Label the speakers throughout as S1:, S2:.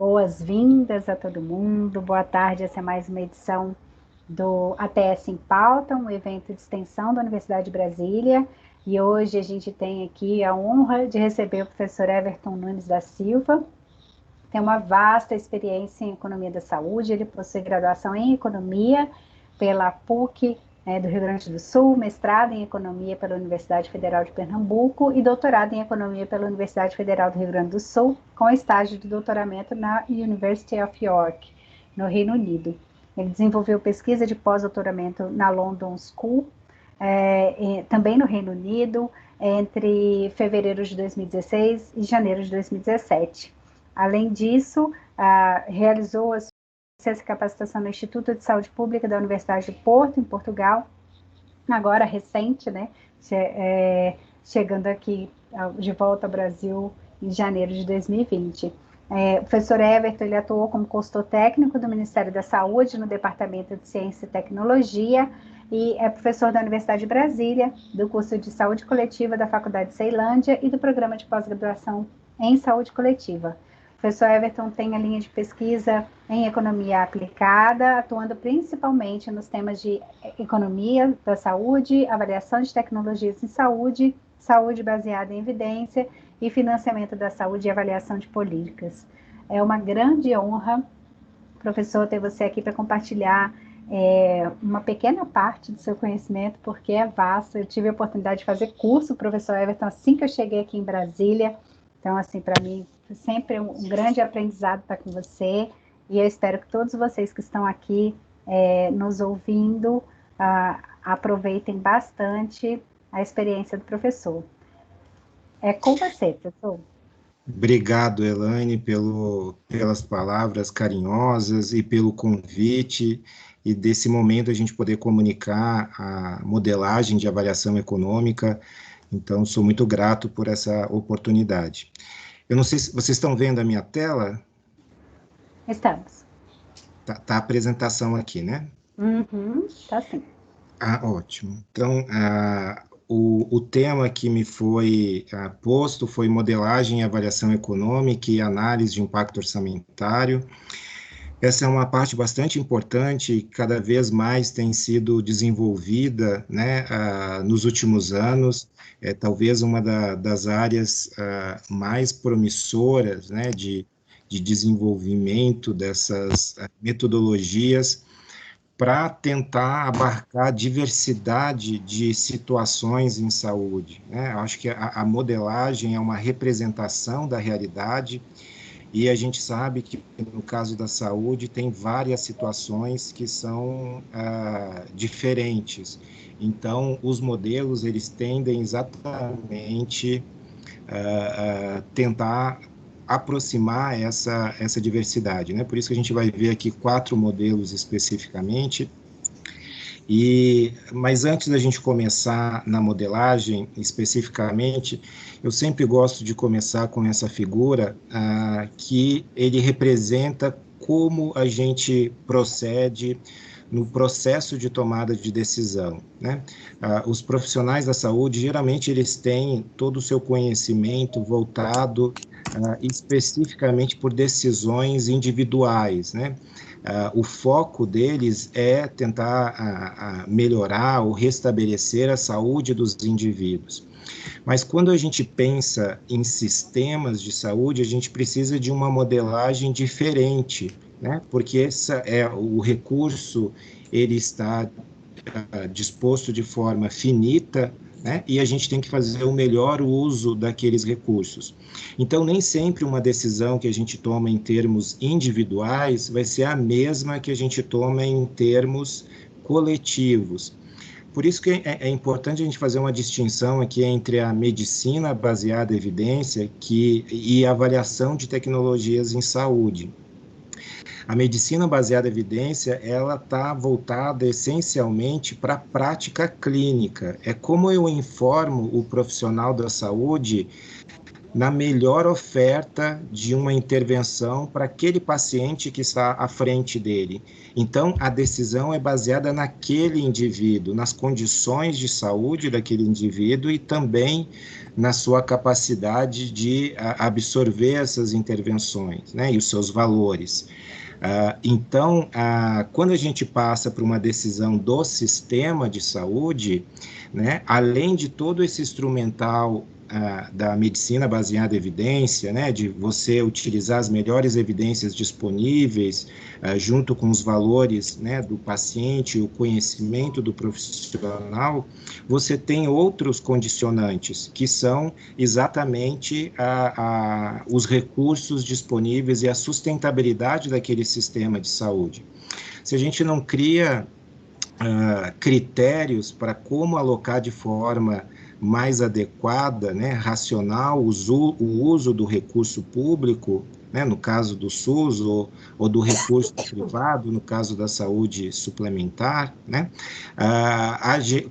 S1: Boas-vindas a todo mundo. Boa tarde. Essa é mais uma edição do ATS em Pauta, um evento de extensão da Universidade de Brasília. E hoje a gente tem aqui a honra de receber o professor Everton Nunes da Silva. Tem uma vasta experiência em economia da saúde. Ele possui graduação em economia pela PUC, do Rio Grande do Sul, mestrado em economia pela Universidade Federal de Pernambuco e doutorado em economia pela Universidade Federal do Rio Grande do Sul, com estágio de doutoramento na University of York, no Reino Unido. Ele desenvolveu pesquisa de pós-doutoramento na London School, também no Reino Unido, entre fevereiro de 2016 e janeiro de 2017. Além disso, realizou a sua capacitação no Instituto de Saúde Pública da Universidade de Porto, em Portugal, agora recente, né? Chegando aqui de volta ao Brasil em janeiro de 2020. O professor Everton, ele atuou como consultor técnico do Ministério da Saúde no Departamento de Ciência e Tecnologia e é professor da Universidade de Brasília, do curso de Saúde Coletiva da Faculdade de Ceilândia e do programa de pós-graduação em Saúde Coletiva. O professor Everton tem a linha de pesquisa em economia aplicada, atuando principalmente nos temas de economia da saúde, avaliação de tecnologias em saúde, saúde baseada em evidência e financiamento da saúde e avaliação de políticas. É uma grande honra, professor, ter você aqui para compartilhar uma pequena parte do seu conhecimento, porque é vasto. Eu tive a oportunidade de fazer curso, professor Everton, assim que eu cheguei aqui em Brasília. Então, assim, para mim, sempre um grande aprendizado estar com você. E eu espero que todos vocês que estão aqui nos ouvindo aproveitem bastante a experiência do professor. É com você, professor.
S2: Obrigado, Elaine, pelas palavras carinhosas e pelo convite e desse momento a gente poder comunicar a modelagem de avaliação econômica. Então, sou muito grato por essa oportunidade. Eu não sei se vocês estão vendo a minha tela.
S1: Estamos.
S2: Tá a apresentação aqui, né?
S1: Uhum, tá sim.
S2: Ótimo. Então, o tema que me foi posto foi modelagem e avaliação econômica e análise de impacto orçamentário. Essa é uma parte bastante importante, cada vez mais tem sido desenvolvida, né, nos últimos anos, talvez uma das áreas mais promissoras, né, de desenvolvimento dessas metodologias para tentar abarcar a diversidade de situações em saúde, né? Eu acho que a modelagem é uma representação da realidade e a gente sabe que, no caso da saúde, tem várias situações que são diferentes. Então, os modelos, eles tendem exatamente a tentar aproximar essa diversidade, né? Por isso que a gente vai ver aqui 4 modelos especificamente. Mas antes da gente começar na modelagem especificamente, eu sempre gosto de começar com essa figura que ele representa como a gente procede no processo de tomada de decisão, né? Os profissionais da saúde, geralmente, eles têm todo o seu conhecimento voltado especificamente por decisões individuais, né? O foco deles é tentar melhorar ou restabelecer a saúde dos indivíduos. Mas quando a gente pensa em sistemas de saúde, a gente precisa de uma modelagem diferente, né? Porque o recurso, ele está disposto de forma finita, né? E a gente tem que fazer o melhor uso daqueles recursos. Então, nem sempre uma decisão que a gente toma em termos individuais vai ser a mesma que a gente toma em termos coletivos. Por isso que é importante a gente fazer uma distinção aqui entre a medicina baseada em evidência e a avaliação de tecnologias em saúde. A medicina baseada em evidência, ela está voltada essencialmente para a prática clínica. É como eu informo o profissional da saúde na melhor oferta de uma intervenção para aquele paciente que está à frente dele. Então, a decisão é baseada naquele indivíduo, nas condições de saúde daquele indivíduo e também na sua capacidade de absorver essas intervenções, né, e os seus valores. Então, quando a gente passa para uma decisão do sistema de saúde, né, além de todo esse instrumental da medicina baseada em evidência, né, de você utilizar as melhores evidências disponíveis, junto com os valores, né, do paciente, o conhecimento do profissional, você tem outros condicionantes, que são exatamente os recursos disponíveis e a sustentabilidade daquele sistema de saúde. Se a gente não cria critérios para como alocar de forma mais adequada, né, racional, o uso do recurso público, né, no caso do SUS, ou do recurso privado, no caso da saúde suplementar, né,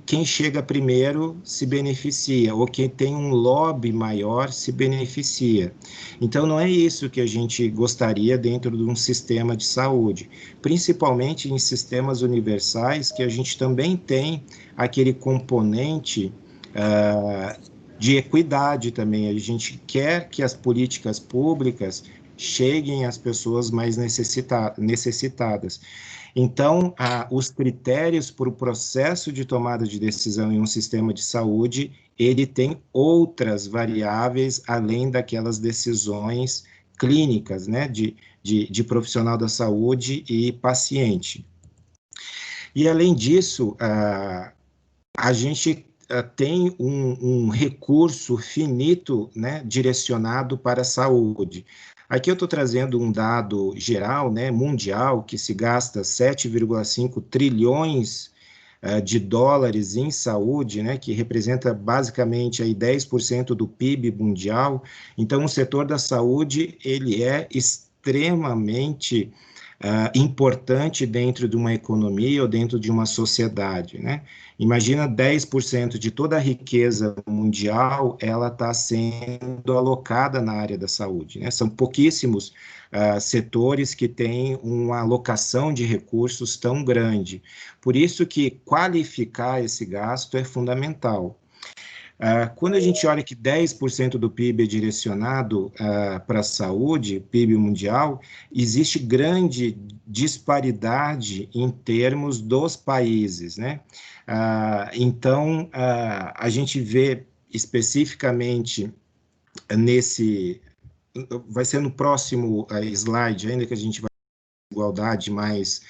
S2: quem chega primeiro se beneficia, ou quem tem um lobby maior se beneficia. Então, não é isso que a gente gostaria dentro de um sistema de saúde, principalmente em sistemas universais, que a gente também tem aquele componente de equidade também. A gente quer que as políticas públicas cheguem às pessoas mais necessitadas. Então, os critérios para o processo de tomada de decisão em um sistema de saúde, ele tem outras variáveis além daquelas decisões clínicas, né, de profissional da saúde e paciente. E, além disso, a gente tem um recurso finito, né, direcionado para a saúde. Aqui eu estou trazendo um dado geral, né, mundial, que se gasta 7,5 trilhões de dólares em saúde, né, que representa basicamente aí 10% do PIB mundial. Então, o setor da saúde, ele é extremamente importante dentro de uma economia ou dentro de uma sociedade, né? Imagina 10% de toda a riqueza mundial, ela está sendo alocada na área da saúde, né? São pouquíssimos setores que têm uma alocação de recursos tão grande. Por isso que qualificar esse gasto é fundamental. Quando a gente olha que 10% do PIB é direcionado para a saúde, PIB mundial, existe grande disparidade em termos dos países, né? Então, a gente vê especificamente vai ser no próximo slide, ainda que a gente vai ter igualdade mais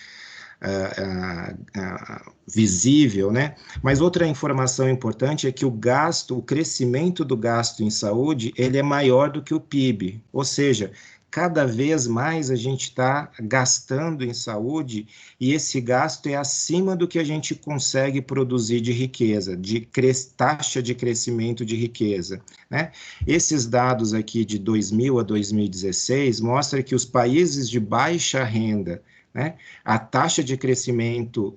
S2: visível, né? Mas outra informação importante é que o crescimento do gasto em saúde, ele é maior do que o PIB, ou seja, cada vez mais a gente está gastando em saúde e esse gasto é acima do que a gente consegue produzir de riqueza, de taxa de crescimento de riqueza, né? Esses dados aqui de 2000 a 2016 mostram que os países de baixa renda, né, a taxa de crescimento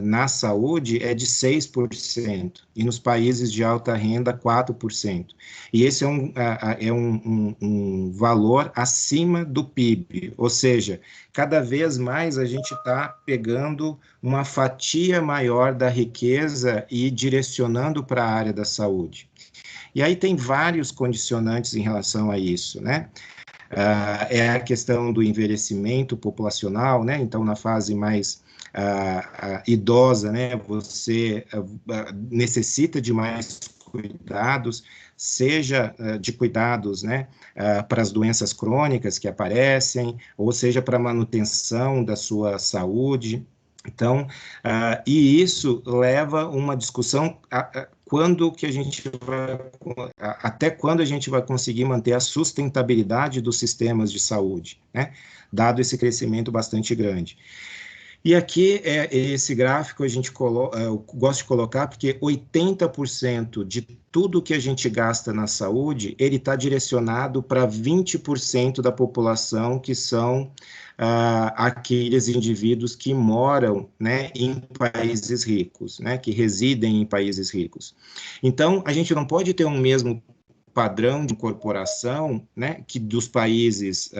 S2: na saúde é de 6%, e nos países de alta renda, 4%. E esse é um valor acima do PIB, ou seja, cada vez mais a gente está pegando uma fatia maior da riqueza e direcionando para a área da saúde. E aí tem vários condicionantes em relação a isso, né? É a questão do envelhecimento populacional, né? Então, na fase mais idosa, né, você necessita de mais cuidados, seja de cuidados, né, para as doenças crônicas que aparecem, ou seja, para a manutenção da sua saúde. Então, e isso leva uma discussão até quando a gente vai conseguir manter a sustentabilidade dos sistemas de saúde, né? Dado esse crescimento bastante grande. E aqui esse gráfico eu gosto de colocar porque 80% de tudo que a gente gasta na saúde, ele está direcionado para 20% da população, que são aqueles indivíduos que moram, né, em países ricos, né, que residem em países ricos. Então, a gente não pode ter um mesmo padrão de incorporação, né, que dos países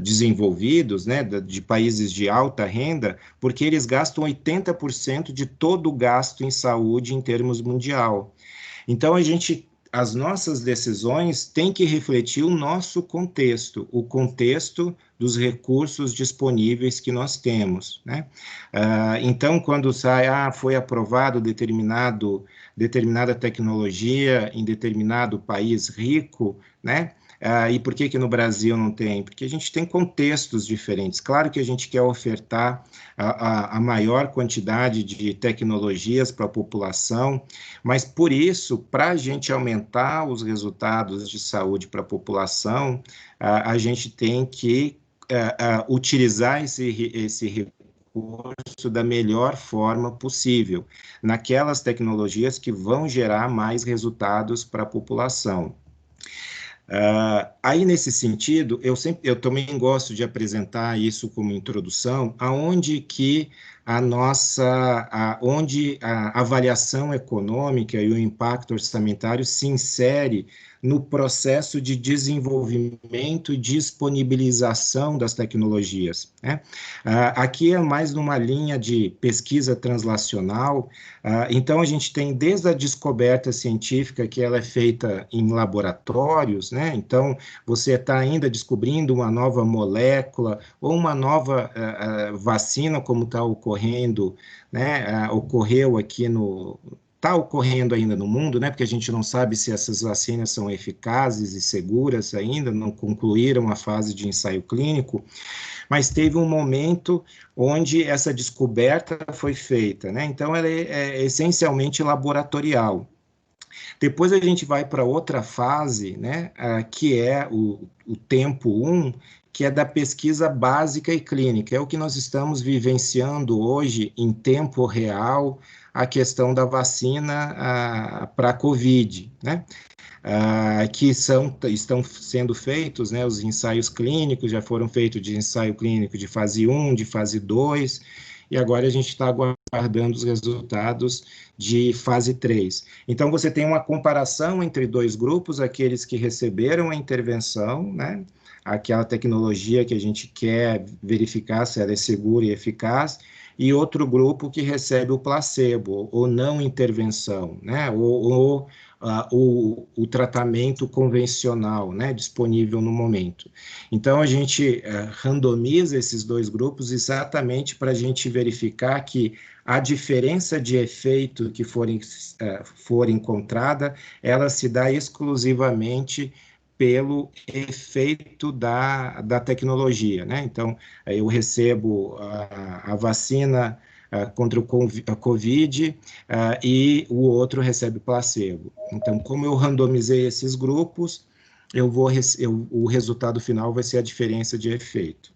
S2: desenvolvidos, né, de países de alta renda, porque eles gastam 80% de todo o gasto em saúde em termos mundial. Então, as nossas decisões têm que refletir o nosso contexto, o contexto dos recursos disponíveis que nós temos, né? Então, quando sai, foi aprovado determinada tecnologia em determinado país rico, né? E por que no Brasil não tem? Porque a gente tem contextos diferentes. Claro que a gente quer ofertar a maior quantidade de tecnologias para a população, mas por isso, para a gente aumentar os resultados de saúde para a população, a gente tem que utilizar esse recurso da melhor forma possível, naquelas tecnologias que vão gerar mais resultados para a população. Aí, nesse sentido, eu também gosto de apresentar isso como introdução, aonde que onde a avaliação econômica e o impacto orçamentário se insere no processo de desenvolvimento e disponibilização das tecnologias, né? Aqui é mais numa linha de pesquisa translacional. Então, a gente tem desde a descoberta científica, que ela é feita em laboratórios, né? Então, você está ainda descobrindo uma nova molécula ou uma nova vacina, como está ocorrendo, né? Ocorreu aqui está ocorrendo ainda no mundo, né? Porque a gente não sabe se essas vacinas são eficazes e seguras ainda, não concluíram a fase de ensaio clínico, mas teve um momento onde essa descoberta foi feita, né? Então, ela é essencialmente laboratorial. Depois a gente vai para outra fase, né, que é o tempo 1, que é da pesquisa básica e clínica. É o que nós estamos vivenciando hoje em tempo real, a questão da vacina para a Covid, né? Que estão sendo feitos, né, os ensaios clínicos, já foram feitos de ensaio clínico de fase 1, de fase 2, e agora a gente está aguardando os resultados de fase 3. Então, você tem uma comparação entre dois grupos, aqueles que receberam a intervenção, né, aquela tecnologia que a gente quer verificar se ela é segura e eficaz, e outro grupo que recebe o placebo, ou não intervenção, né, ou o tratamento convencional, né, disponível no momento. Então, a gente randomiza esses dois grupos exatamente para a gente verificar que a diferença de efeito que for encontrada, ela se dá exclusivamente pelo efeito da tecnologia, né? Então, eu recebo a vacina contra a Covid e o outro recebe placebo. Então, como eu randomizei esses grupos, o resultado final vai ser a diferença de efeito.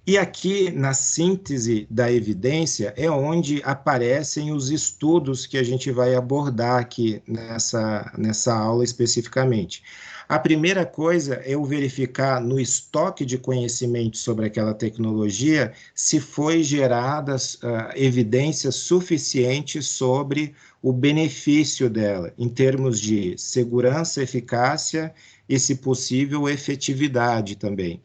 S2: E aqui, na síntese da evidência, é onde aparecem os estudos que a gente vai abordar aqui nessa aula especificamente. A primeira coisa é eu verificar no estoque de conhecimento sobre aquela tecnologia se foi geradas evidências suficientes sobre o benefício dela, em termos de segurança, eficácia e, se possível, efetividade também.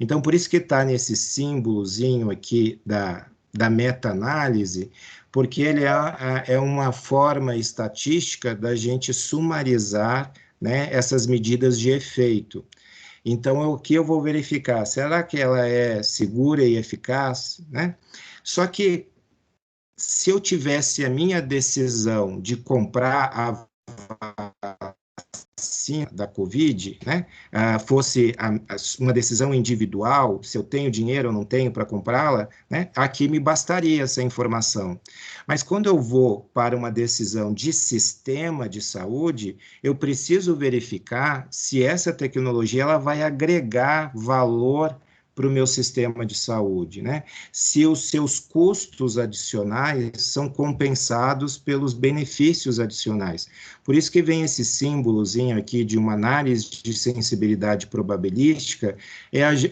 S2: Então, por isso que está nesse símbolozinho aqui da meta-análise, porque ele é uma forma estatística da gente sumarizar, né, essas medidas de efeito. Então, o que eu vou verificar? Será que ela é segura e eficaz, né? Só que, se eu tivesse a minha decisão de comprar a vacina da Covid, né, fosse uma decisão individual, se eu tenho dinheiro ou não tenho para comprá-la, né, aqui me bastaria essa informação. Mas quando eu vou para uma decisão de sistema de saúde, eu preciso verificar se essa tecnologia ela vai agregar valor para o meu sistema de saúde, né? Se os seus custos adicionais são compensados pelos benefícios adicionais. Por isso que vem esse símbolozinho aqui de uma análise de sensibilidade probabilística,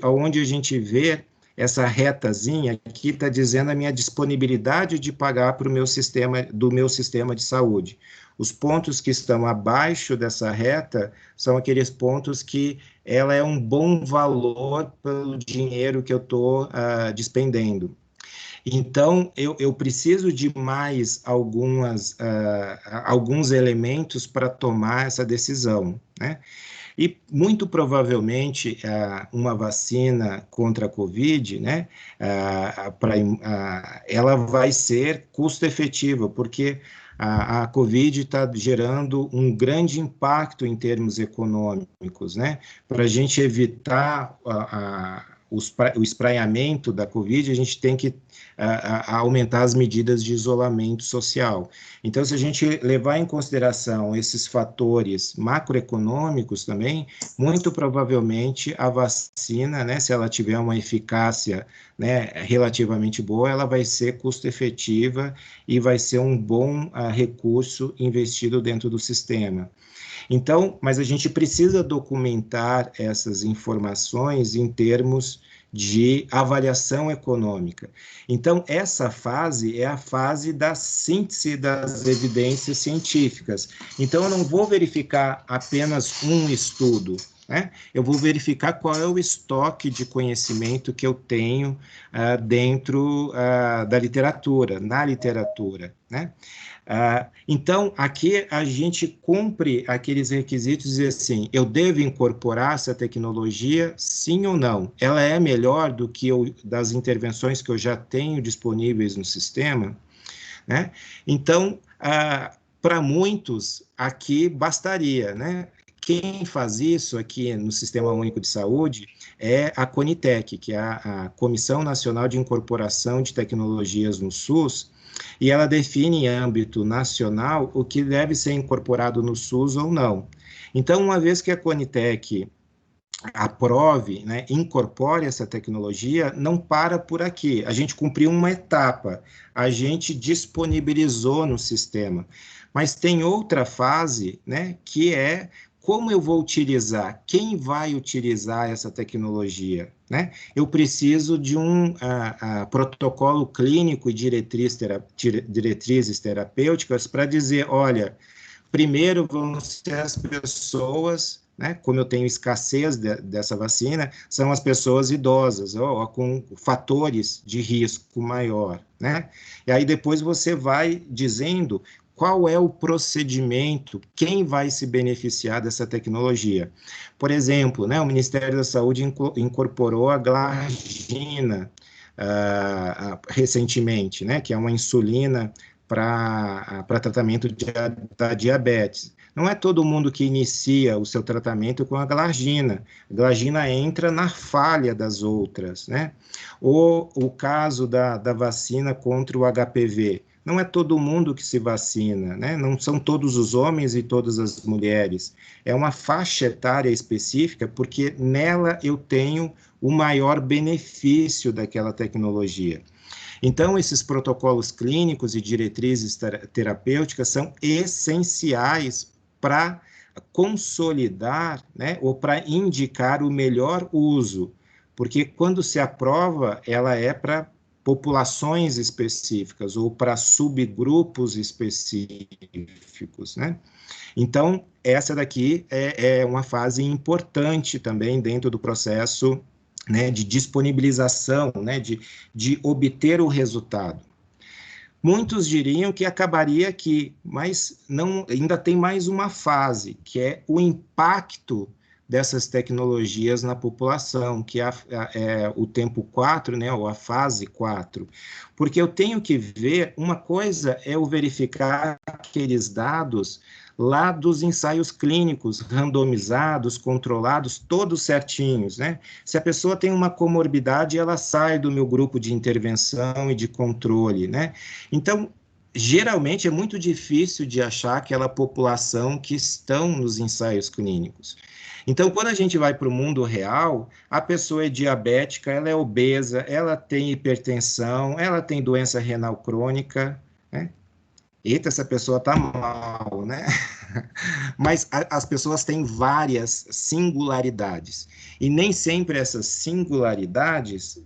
S2: onde a gente vê essa retazinha aqui está dizendo a minha disponibilidade de pagar para o meu sistema, do meu sistema de saúde. Os pontos que estão abaixo dessa reta são aqueles pontos que ela é um bom valor pelo dinheiro que eu estou despendendo. Então, eu preciso de mais alguns elementos para tomar essa decisão, né? E, muito provavelmente, uma vacina contra a Covid, né, ela vai ser custo-efetiva, porque a Covid está gerando um grande impacto em termos econômicos, né? Para a gente evitar o espraiamento da Covid, a gente tem que aumentar as medidas de isolamento social. Então, se a gente levar em consideração esses fatores macroeconômicos também, muito provavelmente a vacina, né, se ela tiver uma eficácia, né, relativamente boa, ela vai ser custo-efetiva e vai ser um bom recurso investido dentro do sistema. Então, mas a gente precisa documentar essas informações em termos de avaliação econômica. Então, essa fase é a fase da síntese das evidências científicas. Então, eu não vou verificar apenas um estudo, né? Eu vou verificar qual é o estoque de conhecimento que eu tenho dentro da literatura, na literatura, né? Então, aqui a gente cumpre aqueles requisitos e dizer assim, eu devo incorporar essa tecnologia, sim ou não? Ela é melhor do que das intervenções que eu já tenho disponíveis no sistema, né? Então, para muitos, aqui bastaria, né? Quem faz isso aqui no Sistema Único de Saúde é a Conitec, que é a Comissão Nacional de Incorporação de Tecnologias no SUS, e ela define em âmbito nacional o que deve ser incorporado no SUS ou não. Então, uma vez que a Conitec aprove, né, incorpore essa tecnologia, não para por aqui. A gente cumpriu uma etapa, a gente disponibilizou no sistema. Mas tem outra fase, né, que é como eu vou utilizar, quem vai utilizar essa tecnologia, né? Eu preciso de um protocolo clínico e diretrizes terapêuticas para dizer, olha, primeiro vão ser as pessoas, né, como eu tenho escassez dessa vacina, são as pessoas idosas, ou com fatores de risco maior, né? E aí depois você vai dizendo qual é o procedimento, quem vai se beneficiar dessa tecnologia. Por exemplo, né, o Ministério da Saúde incorporou a glargina recentemente, né, que é uma insulina para tratamento da diabetes. Não é todo mundo que inicia o seu tratamento com a glargina. A glargina entra na falha das outras, né? Ou o caso da vacina contra o HPV. Não é todo mundo que se vacina, né? Não são todos os homens e todas as mulheres. É uma faixa etária específica, porque nela eu tenho o maior benefício daquela tecnologia. Então, esses protocolos clínicos e diretrizes terapêuticas são essenciais para consolidar, né, ou para indicar o melhor uso, porque quando se aprova, ela é para populações específicas ou para subgrupos específicos, né? Então, essa daqui é uma fase importante também dentro do processo, né, de disponibilização, né, de obter o resultado. Muitos diriam que acabaria aqui, mas não, ainda tem mais uma fase, que é o impacto dessas tecnologias na população, que é o tempo 4, né, ou a fase 4. Porque eu tenho que ver, uma coisa é eu verificar aqueles dados lá dos ensaios clínicos, randomizados, controlados, todos certinhos, né? Se a pessoa tem uma comorbidade, ela sai do meu grupo de intervenção e de controle, né? Então, geralmente é muito difícil de achar aquela população que estão nos ensaios clínicos. Então, quando a gente vai para o mundo real, a pessoa é diabética, ela é obesa, ela tem hipertensão, ela tem doença renal crônica, né? Eita, essa pessoa está mal, né? Mas as pessoas têm várias singularidades, e nem sempre essas singularidades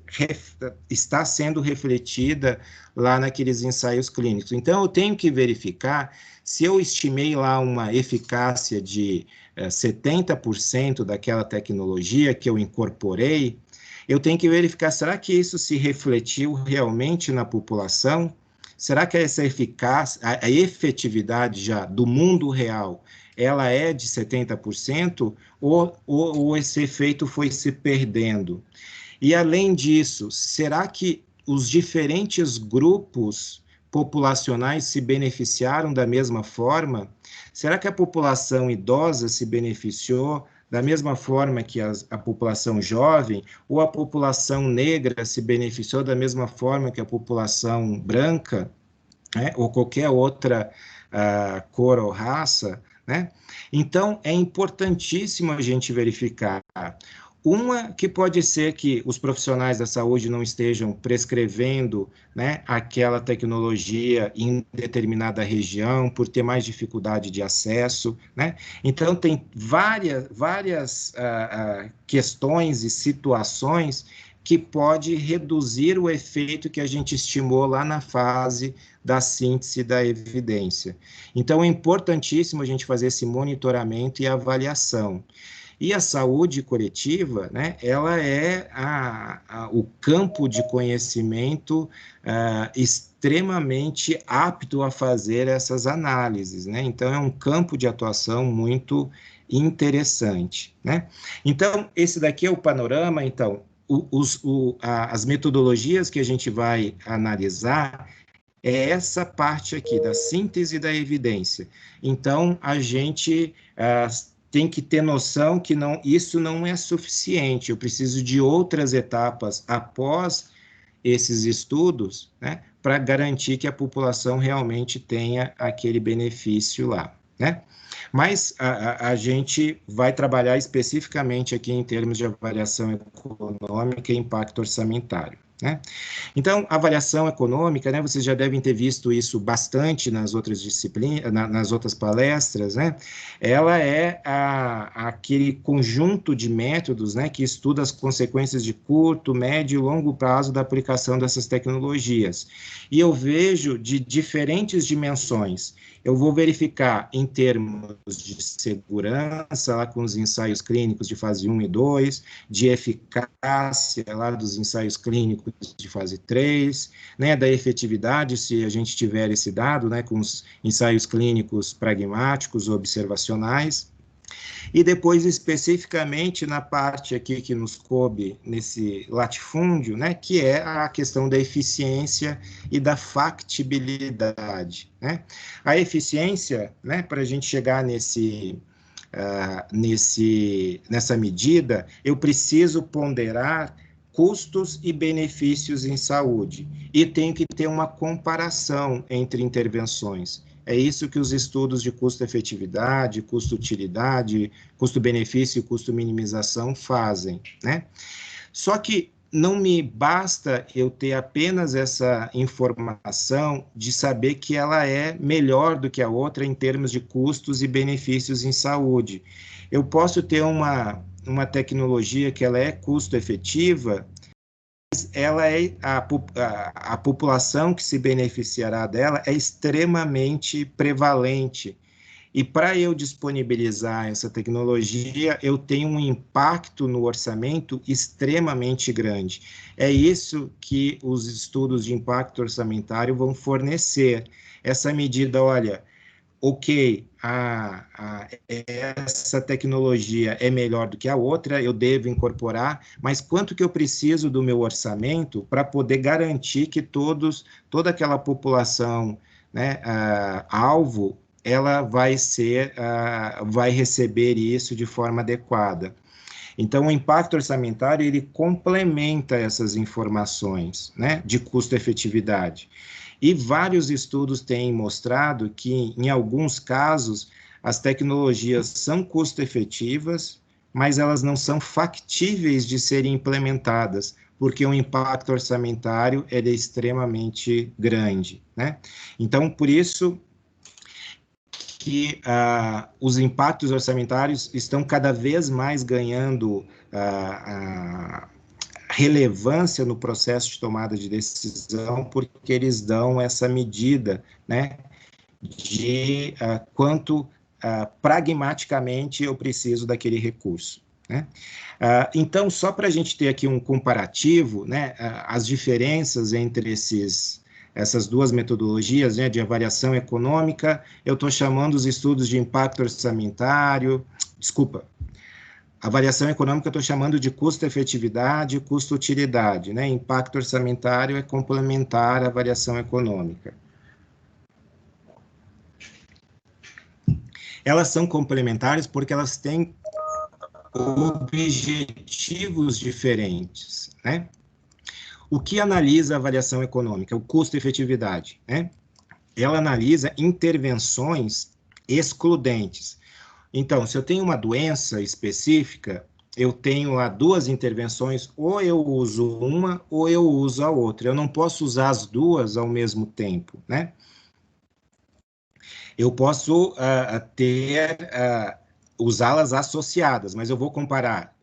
S2: está sendo refletida lá naqueles ensaios clínicos. Então, eu tenho que verificar se eu estimei lá uma eficácia de 70% daquela tecnologia que eu incorporei, eu tenho que verificar, será que isso se refletiu realmente na população? Será que essa eficácia, a efetividade já do mundo real, ela é de 70% ou esse efeito foi se perdendo? E além disso, será que os diferentes grupos populacionais se beneficiaram da mesma forma? Será que a população idosa se beneficiou da mesma forma que a população jovem, ou a população negra se beneficiou da mesma forma que a população branca, né? Ou qualquer outra cor ou raça, né? Então, é importantíssimo a gente verificar. Uma que pode ser que os profissionais da saúde não estejam prescrevendo, né, aquela tecnologia em determinada região por ter mais dificuldade de acesso, né? Então tem várias questões e situações que pode reduzir o efeito que a gente estimou lá na fase da síntese da evidência. Então é importantíssimo a gente fazer esse monitoramento e avaliação. E a saúde coletiva, né, ela é o campo de conhecimento extremamente apto a fazer essas análises, né? Então, é um campo de atuação muito interessante, né? Então, esse daqui é o panorama. Então, as metodologias que a gente vai analisar é essa parte aqui, da síntese da evidência. Então, a gente tem que ter noção que isso não é suficiente, eu preciso de outras etapas após esses estudos, né, para garantir que a população realmente tenha aquele benefício lá, né? Mas a gente vai trabalhar especificamente aqui em termos de avaliação econômica e impacto orçamentário, né? Então, avaliação econômica, né, vocês já devem ter visto isso bastante nas outras disciplinas, nas outras palestras, né? Ela é aquele conjunto de métodos, né, que estuda as consequências de curto, médio e longo prazo da aplicação dessas tecnologias. E eu vejo de diferentes dimensões. Eu vou verificar em termos de segurança, lá com os ensaios clínicos de fase 1 e 2, de eficácia, lá dos ensaios clínicos de fase 3, né, da efetividade, se a gente tiver esse dado, né, com os ensaios clínicos pragmáticos, observacionais, e depois especificamente na parte aqui que nos coube nesse latifúndio, né, que é a questão da eficiência e da factibilidade, né? A eficiência, né, para a gente chegar nessa medida, eu preciso ponderar custos e benefícios em saúde, e tenho que ter uma comparação entre intervenções. É isso que os estudos de custo-efetividade, custo-utilidade, custo-benefício e custo-minimização fazem, né? Só que não me basta eu ter apenas essa informação de saber que ela é melhor do que a outra em termos de custos e benefícios em saúde. Eu posso ter uma tecnologia que ela é custo-efetiva, ela é a população que se beneficiará dela é extremamente prevalente. E para eu disponibilizar essa tecnologia, eu tenho um impacto no orçamento extremamente grande. É isso que os estudos de impacto orçamentário vão fornecer. Essa medida, olha, ok, essa tecnologia é melhor do que a outra, eu devo incorporar, mas quanto que eu preciso do meu orçamento para poder garantir que toda aquela população, né, alvo, ela vai receber isso de forma adequada. Então, o impacto orçamentário, ele complementa essas informações, né, de custo-efetividade. E vários estudos têm mostrado que, em alguns casos, as tecnologias são custo-efetivas, mas elas não são factíveis de serem implementadas, porque o impacto orçamentário é extremamente grande, né? Então, por isso que os impactos orçamentários estão cada vez mais ganhando relevância no processo de tomada de decisão, porque eles dão essa medida, né, de quanto pragmaticamente eu preciso daquele recurso, né? Então, só para a gente ter aqui um comparativo, né, as diferenças entre essas duas metodologias, né, de avaliação econômica, eu estou chamando os estudos de impacto orçamentário, desculpa, avaliação econômica eu estou chamando de custo-efetividade e custo-utilidade, né? Impacto orçamentário é complementar à avaliação econômica. Elas são complementares porque elas têm objetivos diferentes, né? O que analisa a avaliação econômica? O custo-efetividade, né? Ela analisa intervenções excludentes. Então, se eu tenho uma doença específica, eu tenho lá duas intervenções, ou eu uso uma ou eu uso a outra. Eu não posso usar as duas ao mesmo tempo, né? Eu posso usá-las associadas, mas eu vou comparar,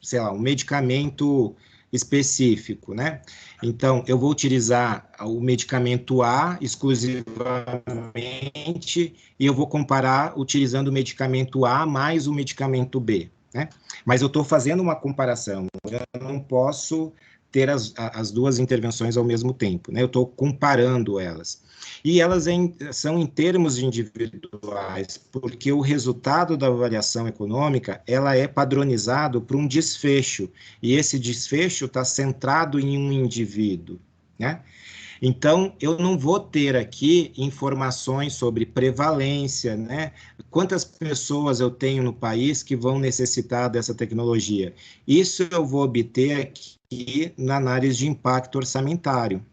S2: sei lá, um medicamento específico, né? Então, eu vou utilizar o medicamento A exclusivamente e eu vou comparar utilizando o medicamento A mais o medicamento B, né? Mas eu estou fazendo uma comparação, eu não posso ter as duas intervenções ao mesmo tempo, né? Eu estou comparando elas. E elas são em termos individuais, porque o resultado da avaliação econômica, ela é padronizado por um desfecho, e esse desfecho está centrado em um indivíduo, né? Então, eu não vou ter aqui informações sobre prevalência, né? Quantas pessoas eu tenho no país que vão necessitar dessa tecnologia? Isso eu vou obter aqui na análise de impacto orçamentário,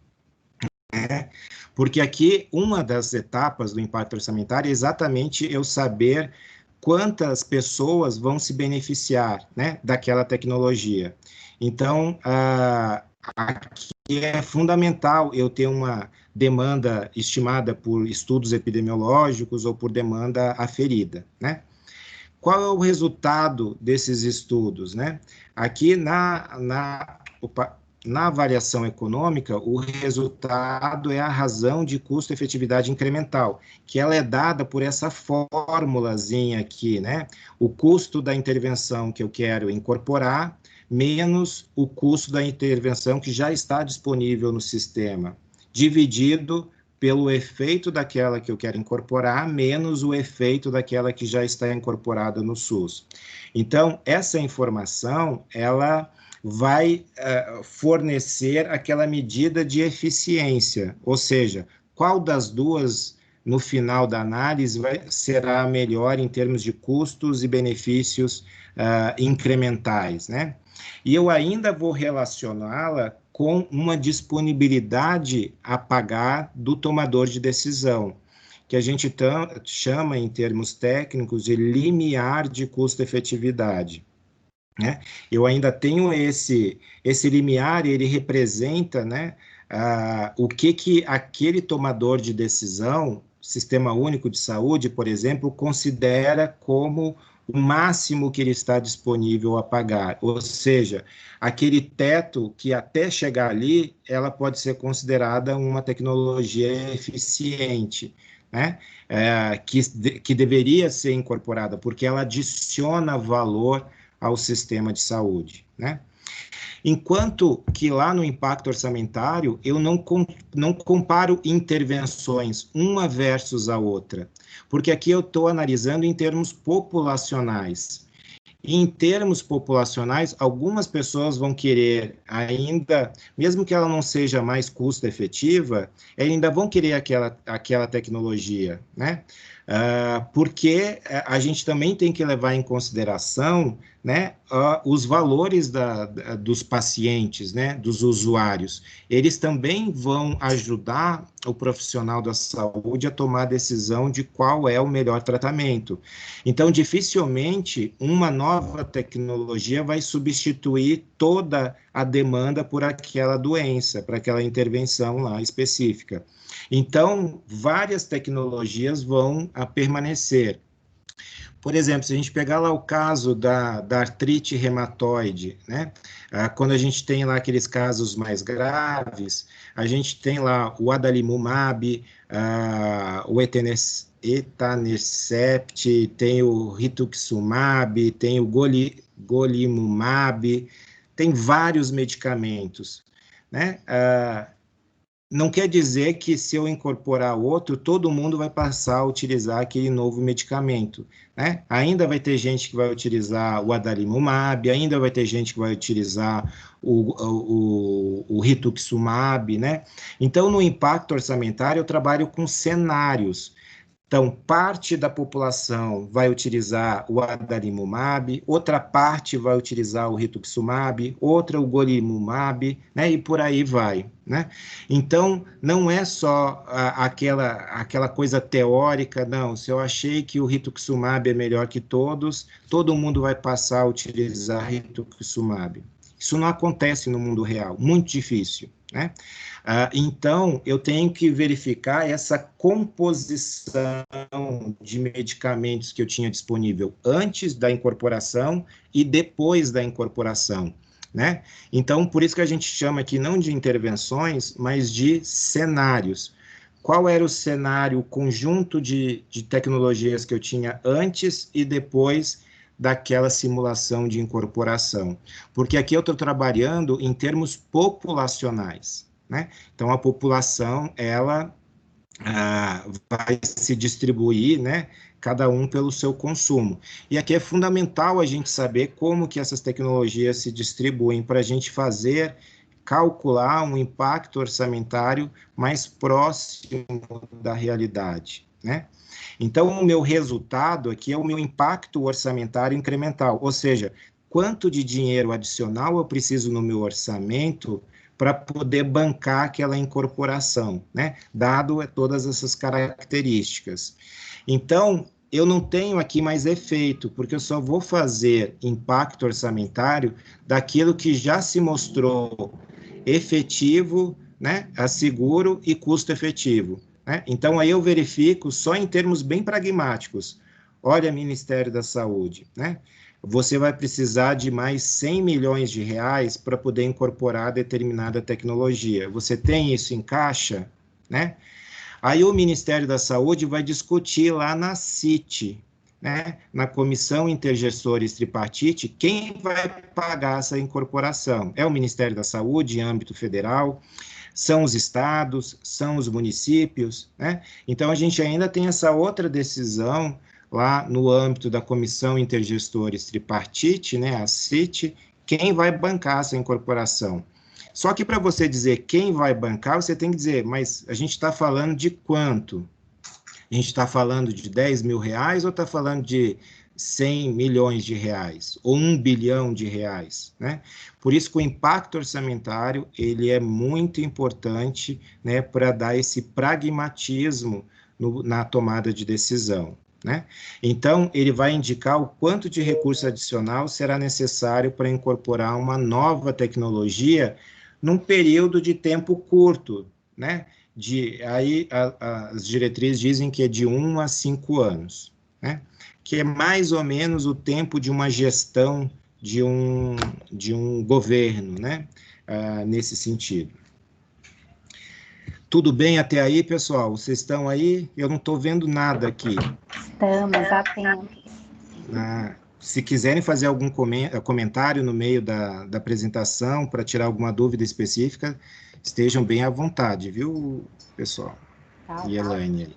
S2: né? Porque aqui, uma das etapas do impacto orçamentário é exatamente eu saber quantas pessoas vão se beneficiar, né, daquela tecnologia. Então, aqui é fundamental eu ter uma demanda estimada por estudos epidemiológicos ou por demanda aferida, né? Qual é o resultado desses estudos, né? Aqui na avaliação econômica, o resultado é a razão de custo-efetividade incremental, que ela é dada por essa fórmulazinha aqui, né? O custo da intervenção que eu quero incorporar, menos o custo da intervenção que já está disponível no sistema, dividido pelo efeito daquela que eu quero incorporar, menos o efeito daquela que já está incorporada no SUS. Então, essa informação, ela vai fornecer aquela medida de eficiência, ou seja, qual das duas, no final da análise, será melhor em termos de custos e benefícios incrementais, né? E eu ainda vou relacioná-la com uma disponibilidade a pagar do tomador de decisão, que a gente chama, em termos técnicos, de limiar de custo-efetividade, né? Eu ainda tenho esse limiar, ele representa, né, o que aquele tomador de decisão, Sistema Único de Saúde, por exemplo, considera como o máximo que ele está disponível a pagar, ou seja, aquele teto que até chegar ali, ela pode ser considerada uma tecnologia eficiente, né? Que deveria ser incorporada, porque ela adiciona valor ao sistema de saúde, né? Enquanto que lá no impacto orçamentário, eu não comparo intervenções uma versus a outra, porque aqui eu estou analisando em termos populacionais. E em termos populacionais, algumas pessoas vão querer ainda, mesmo que ela não seja mais custo-efetiva, ainda vão querer aquela tecnologia, né? Porque a gente também tem que levar em consideração, né, os valores dos pacientes, né, dos usuários. Eles também vão ajudar o profissional da saúde a tomar a decisão de qual é o melhor tratamento. Então, dificilmente uma nova tecnologia vai substituir toda a demanda por aquela doença, para aquela intervenção lá específica. Então, várias tecnologias vão permanecer. Por exemplo, se a gente pegar lá o caso da artrite reumatoide, né? Quando a gente tem lá aqueles casos mais graves, a gente tem lá o adalimumab, o etanercept, tem o rituximab, tem o golimumab, tem vários medicamentos, né? Não quer dizer que se eu incorporar outro, todo mundo vai passar a utilizar aquele novo medicamento, né? Ainda vai ter gente que vai utilizar o adalimumab, ainda vai ter gente que vai utilizar o rituximab, né? Então, no impacto orçamentário, eu trabalho com cenários. Então, parte da população vai utilizar o adalimumab, outra parte vai utilizar o rituximab, outra o golimumab, né? E por aí vai, né? Então, não é só aquela coisa teórica, não. Se eu achei que o rituximab é melhor que todos, todo mundo vai passar a utilizar rituximab. Isso não acontece no mundo real, muito difícil, né? Então, eu tenho que verificar essa composição de medicamentos que eu tinha disponível antes da incorporação e depois da incorporação, né? Então, por isso que a gente chama aqui não de intervenções, mas de cenários. Qual era o cenário, o conjunto de tecnologias que eu tinha antes e depois daquela simulação de incorporação? Porque aqui eu estou trabalhando em termos populacionais, né? Então, a população, ela vai se distribuir, né? Cada um pelo seu consumo. E aqui é fundamental a gente saber como que essas tecnologias se distribuem para a gente calcular um impacto orçamentário mais próximo da realidade, né? Então, o meu resultado aqui é o meu impacto orçamentário incremental, ou seja, quanto de dinheiro adicional eu preciso no meu orçamento para poder bancar aquela incorporação, né? Dado todas essas características. Então, eu não tenho aqui mais efeito, porque eu só vou fazer impacto orçamentário daquilo que já se mostrou efetivo, né? Seguro e custo efetivo, né? Então, aí eu verifico só em termos bem pragmáticos. Olha, Ministério da Saúde, né? Você vai precisar de mais 100 milhões de reais para poder incorporar determinada tecnologia. Você tem isso em caixa, né? Aí o Ministério da Saúde vai discutir lá na CIT, né? Na Comissão Intergestores Tripartite, quem vai pagar essa incorporação? É o Ministério da Saúde, em âmbito federal, são os estados, são os municípios, né? Então, a gente ainda tem essa outra decisão lá no âmbito da Comissão Intergestores Tripartite, né, a CIT, quem vai bancar essa incorporação. Só que para você dizer quem vai bancar, você tem que dizer, mas a gente está falando de quanto? A gente está falando de 10 mil reais ou está falando de 100 milhões de reais, ou 1 bilhão de reais, né? Por isso que o impacto orçamentário, ele é muito importante, né, para dar esse pragmatismo na tomada de decisão, né? Então, ele vai indicar o quanto de recurso adicional será necessário para incorporar uma nova tecnologia num período de tempo curto, né? Aí as diretrizes dizem que é de 1 a 5 anos, né? Que é mais ou menos o tempo de uma gestão de um governo, né? Nesse sentido. Tudo bem até aí, pessoal? Vocês estão aí? Eu não estou vendo nada aqui.
S1: Estamos atentos.
S2: Se quiserem fazer algum comentário no meio da apresentação para tirar alguma dúvida específica, estejam bem à vontade, viu, pessoal? E Elaine.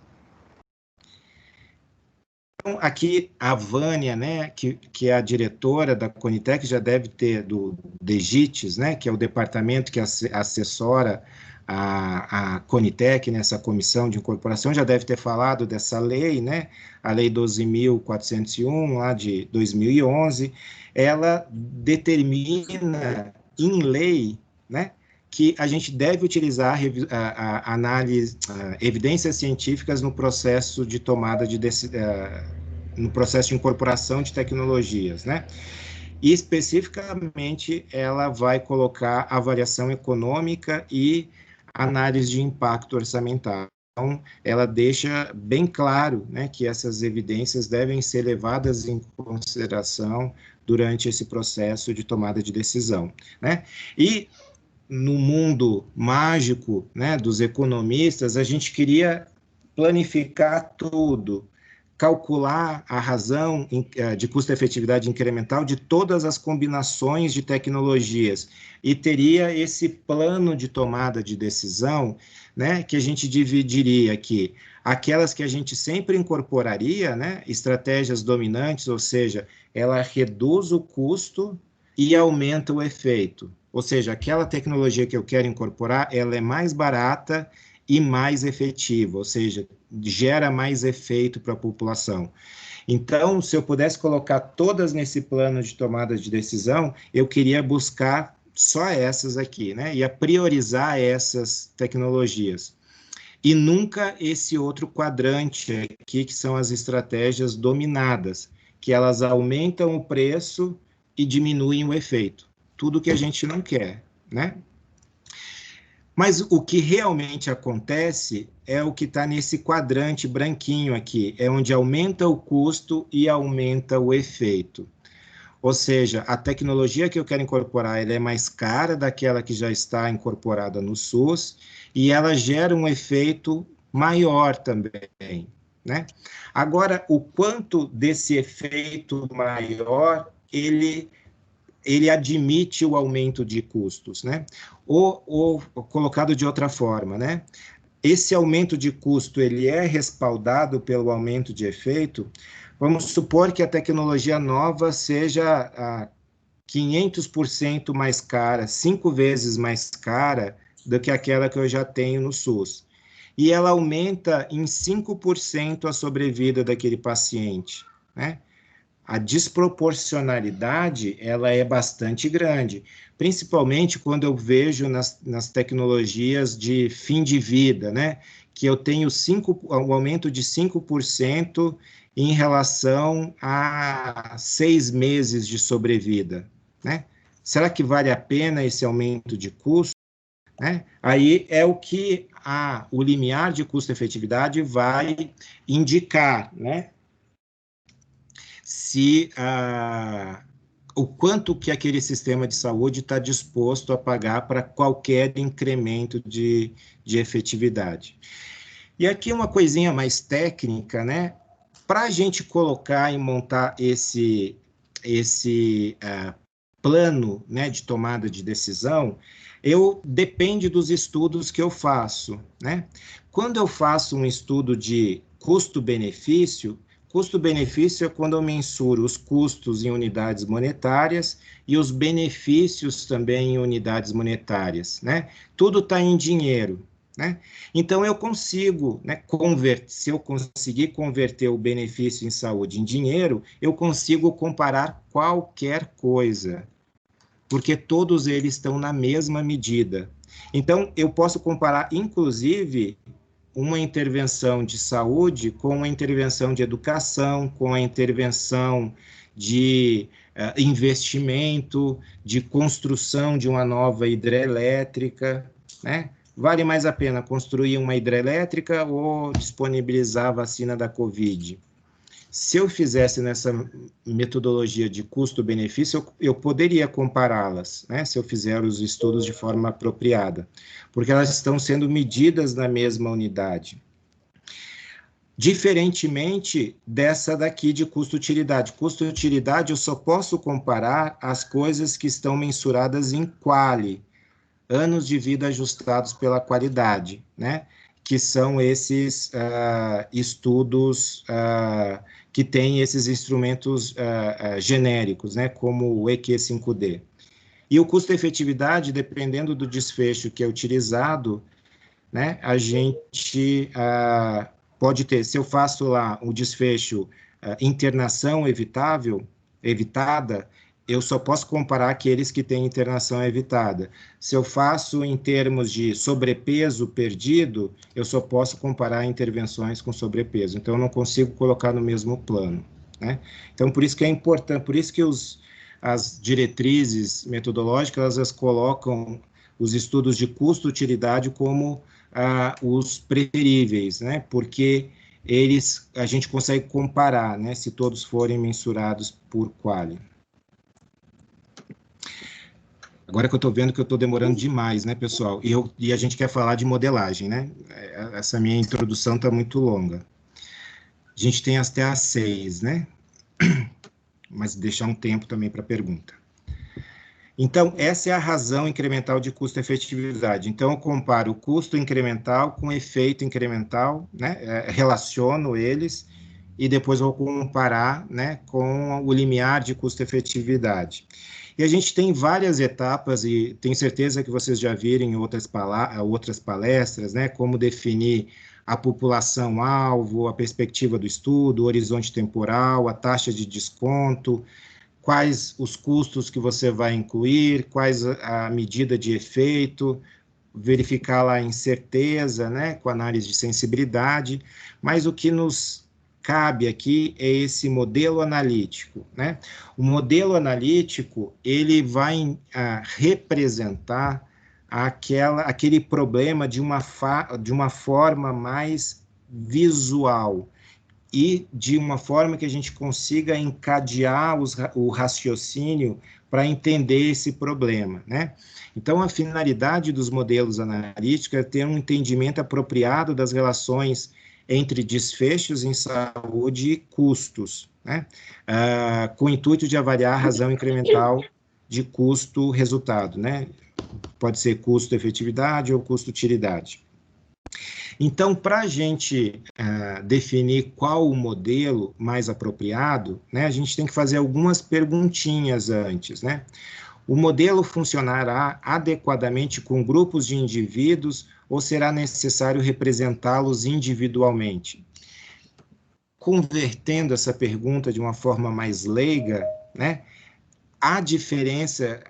S2: Então, aqui a Vânia, né, que é a diretora da Conitec, já deve ter do DEGITES, né, que é o departamento que assessora a Conitec nessa comissão de incorporação, já deve ter falado dessa lei, né, a Lei 12.401, lá de 2011, ela determina em lei, né, que a gente deve utilizar a análise, evidências científicas no processo de tomada de no processo de incorporação de tecnologias, né? E especificamente ela vai colocar avaliação econômica e análise de impacto orçamentário. ela deixa bem claro, né, que essas evidências devem ser levadas em consideração durante esse processo de tomada de decisão, né? E no mundo mágico, né, dos economistas, a gente queria planificar tudo, calcular a razão de custo-efetividade incremental de todas as combinações de tecnologias e teria esse plano de tomada de decisão, né, que a gente dividiria aqui aquelas que a gente sempre incorporaria, né, estratégias dominantes, ou seja, ela reduz o custo e aumenta o efeito. Ou seja, aquela tecnologia que eu quero incorporar, ela é mais barata e mais efetiva, ou seja, gera mais efeito para a população. Então, se eu pudesse colocar todas nesse plano de tomada de decisão, eu queria buscar só essas aqui, né? Ia priorizar essas tecnologias. E nunca esse outro quadrante aqui, que são as estratégias dominadas, que elas aumentam o preço e diminuem o efeito. Tudo que a gente não quer, né? Mas o que realmente acontece é o que está nesse quadrante branquinho aqui, é onde aumenta o custo e aumenta o efeito. Ou seja, a tecnologia que eu quero incorporar, ela é mais cara daquela que já está incorporada no SUS e ela gera um efeito maior também, né? Agora, o quanto desse efeito maior ele admite o aumento de custos, né? Ou colocado de outra forma, né? Esse aumento de custo, ele é respaldado pelo aumento de efeito. Vamos supor que a tecnologia nova seja 500% mais cara, 5 vezes mais cara do que aquela que eu já tenho no SUS. E ela aumenta em 5% a sobrevida daquele paciente, né? A desproporcionalidade ela é bastante grande, principalmente quando eu vejo nas tecnologias de fim de vida, né? Que eu tenho um aumento de 5% em relação a 6 meses de sobrevida, né? Será que vale a pena esse aumento de custo? Né? Aí é o que o limiar de custo-efetividade vai indicar, né? Se o quanto que aquele sistema de saúde está disposto a pagar para qualquer incremento de efetividade. E aqui uma coisinha mais técnica, né? Para a gente colocar e montar esse plano, né, de tomada de decisão, depende dos estudos que eu faço, né? Quando eu faço um estudo de custo-benefício, custo-benefício é quando eu mensuro os custos em unidades monetárias e os benefícios também em unidades monetárias, né? Tudo está em dinheiro, né? Então, eu consigo, né, se eu conseguir converter o benefício em saúde em dinheiro, eu consigo comparar qualquer coisa, porque todos eles estão na mesma medida. Então, eu posso comparar, inclusive, uma intervenção de saúde com uma intervenção de educação, com a intervenção de investimento, de construção de uma nova hidrelétrica, né? Vale mais a pena construir uma hidrelétrica ou disponibilizar a vacina da Covid? Se eu fizesse nessa metodologia de custo-benefício, eu poderia compará-las, né, se eu fizer os estudos de forma apropriada, porque elas estão sendo medidas na mesma unidade. Diferentemente dessa daqui de custo-utilidade. Custo-utilidade eu só posso comparar as coisas que estão mensuradas em QALY, anos de vida ajustados pela qualidade, né? Que são esses estudos que têm esses instrumentos genéricos, né? Como o EQ5D. E o custo-efetividade, dependendo do desfecho que é utilizado, né? A gente pode ter, se eu faço lá o desfecho internação evitada, eu só posso comparar aqueles que têm internação evitada. Se eu faço em termos de sobrepeso perdido, eu só posso comparar intervenções com sobrepeso. Então, eu não consigo colocar no mesmo plano, né? Então, por isso que é importante, por isso que as diretrizes metodológicas, elas colocam os estudos de custo-utilidade como os preferíveis, né? Porque a gente consegue comparar, né? Se todos forem mensurados por quali. Agora que eu estou vendo que eu estou demorando demais, né, pessoal? E a gente quer falar de modelagem, né? Essa minha introdução está muito longa. A gente tem até às 6, né? Mas deixar um tempo também para pergunta. Então, essa é a razão incremental de custo-efetividade. Então, eu comparo o custo incremental com o efeito incremental, né? Relaciono eles e depois vou comparar, né, com o limiar de custo-efetividade. E a gente tem várias etapas, e tenho certeza que vocês já viram em outras palestras, né, como definir a população-alvo, a perspectiva do estudo, o horizonte temporal, a taxa de desconto, quais os custos que você vai incluir, quais a medida de efeito, verificar lá a incerteza, né, com análise de sensibilidade, mas o que nos cabe aqui é esse modelo analítico, né? O modelo analítico, ele vai representar aquele problema de uma forma mais visual e de uma forma que a gente consiga encadear o raciocínio para entender esse problema, né? Então, a finalidade dos modelos analíticos é ter um entendimento apropriado das relações entre desfechos em saúde e custos, né? Com o intuito de avaliar a razão incremental de custo-resultado, né? Pode ser custo-efetividade ou custo-utilidade. Então, para a gente definir qual o modelo mais apropriado, né, a gente tem que fazer algumas perguntinhas antes, né? O modelo funcionará adequadamente com grupos de indivíduos ou será necessário representá-los individualmente? Convertendo essa pergunta de uma forma mais leiga, né, a diferença,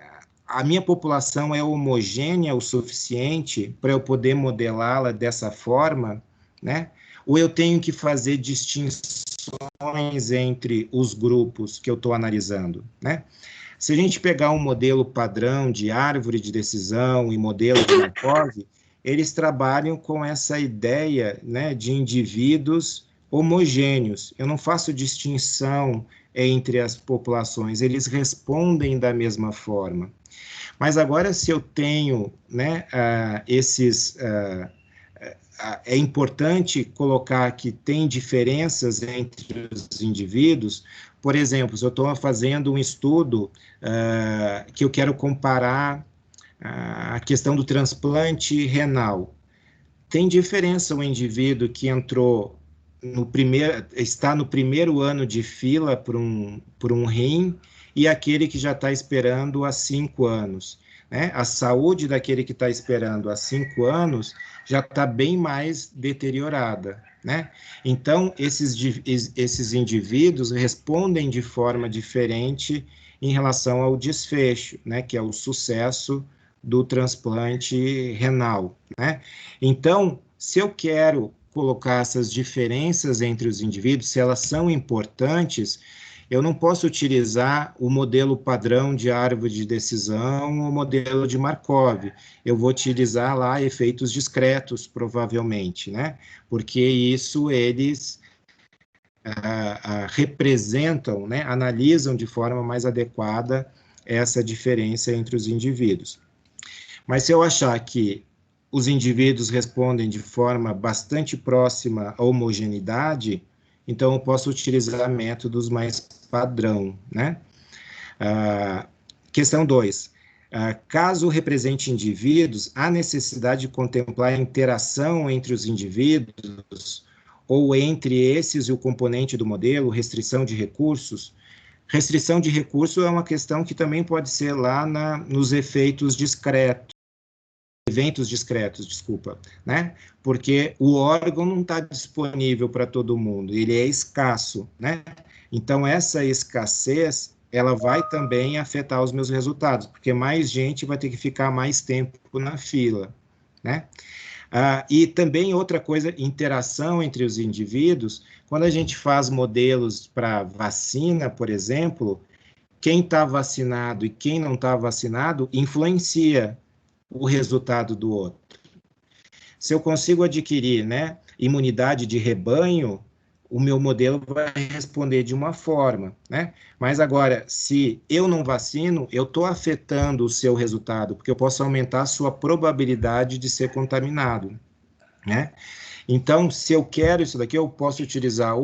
S2: a minha população é homogênea o suficiente para eu poder modelá-la dessa forma, né? Ou eu tenho que fazer distinções entre os grupos que eu estou analisando, né? Se a gente pegar um modelo padrão de árvore de decisão e modelo de Markov, eles trabalham com essa ideia, né, de indivíduos homogêneos. Eu não faço distinção entre as populações, eles respondem da mesma forma. Mas agora, se eu tenho, né, é importante colocar que tem diferenças entre os indivíduos. Por exemplo, se eu estou fazendo um estudo que eu quero comparar a questão do transplante renal, tem diferença o indivíduo que está no primeiro ano de fila por um rim e aquele que já está esperando há 5 anos. Né? A saúde daquele que está esperando há 5 anos já está bem mais deteriorada. Né? Então, esses indivíduos respondem de forma diferente em relação ao desfecho, né? Que é o sucesso do transplante renal. Né? Então, se eu quero colocar essas diferenças entre os indivíduos, se elas são importantes, eu não posso utilizar o modelo padrão de árvore de decisão ou o modelo de Markov. Eu vou utilizar lá efeitos discretos, provavelmente, né? Porque isso eles representam, né? Analisam de forma mais adequada essa diferença entre os indivíduos. Mas se eu achar que os indivíduos respondem de forma bastante próxima à homogeneidade, então eu posso utilizar métodos mais padrão, né? Questão 2. Caso represente indivíduos, há necessidade de contemplar a interação entre os indivíduos ou entre esses e o componente do modelo, restrição de recursos? Restrição de recurso é uma questão que também pode ser lá nos eventos discretos, desculpa, né? Porque o órgão não está disponível para todo mundo, ele é escasso, né? Então, essa escassez, ela vai também afetar os meus resultados, porque mais gente vai ter que ficar mais tempo na fila, né? E também outra coisa, interação entre os indivíduos, quando a gente faz modelos para vacina, por exemplo, quem está vacinado e quem não está vacinado influencia o resultado do outro. Se eu consigo adquirir, né, imunidade de rebanho, o meu modelo vai responder de uma forma, né? Mas agora, se eu não vacino, eu estou afetando o seu resultado, porque eu posso aumentar a sua probabilidade de ser contaminado, né? Então, se eu quero isso daqui, eu posso utilizar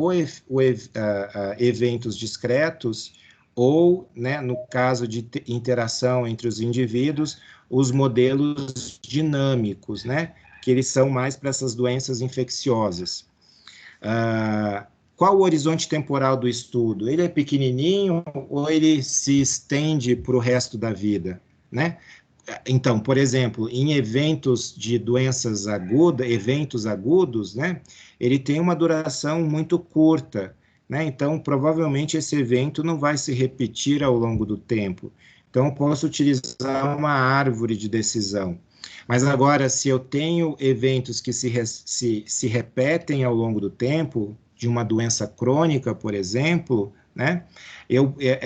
S2: eventos discretos ou, né, no caso de interação entre os indivíduos, os modelos dinâmicos, né, que eles são mais para essas doenças infecciosas. Qual o horizonte temporal do estudo? Ele é pequenininho ou ele se estende para o resto da vida, né? Então, por exemplo, em eventos de doenças agudas, eventos agudos, né, ele tem uma duração muito curta, né? Então, provavelmente esse evento não vai se repetir ao longo do tempo. Então, eu posso utilizar uma árvore de decisão. Mas agora, se eu tenho eventos que se repetem ao longo do tempo, de uma doença crônica, por exemplo, né?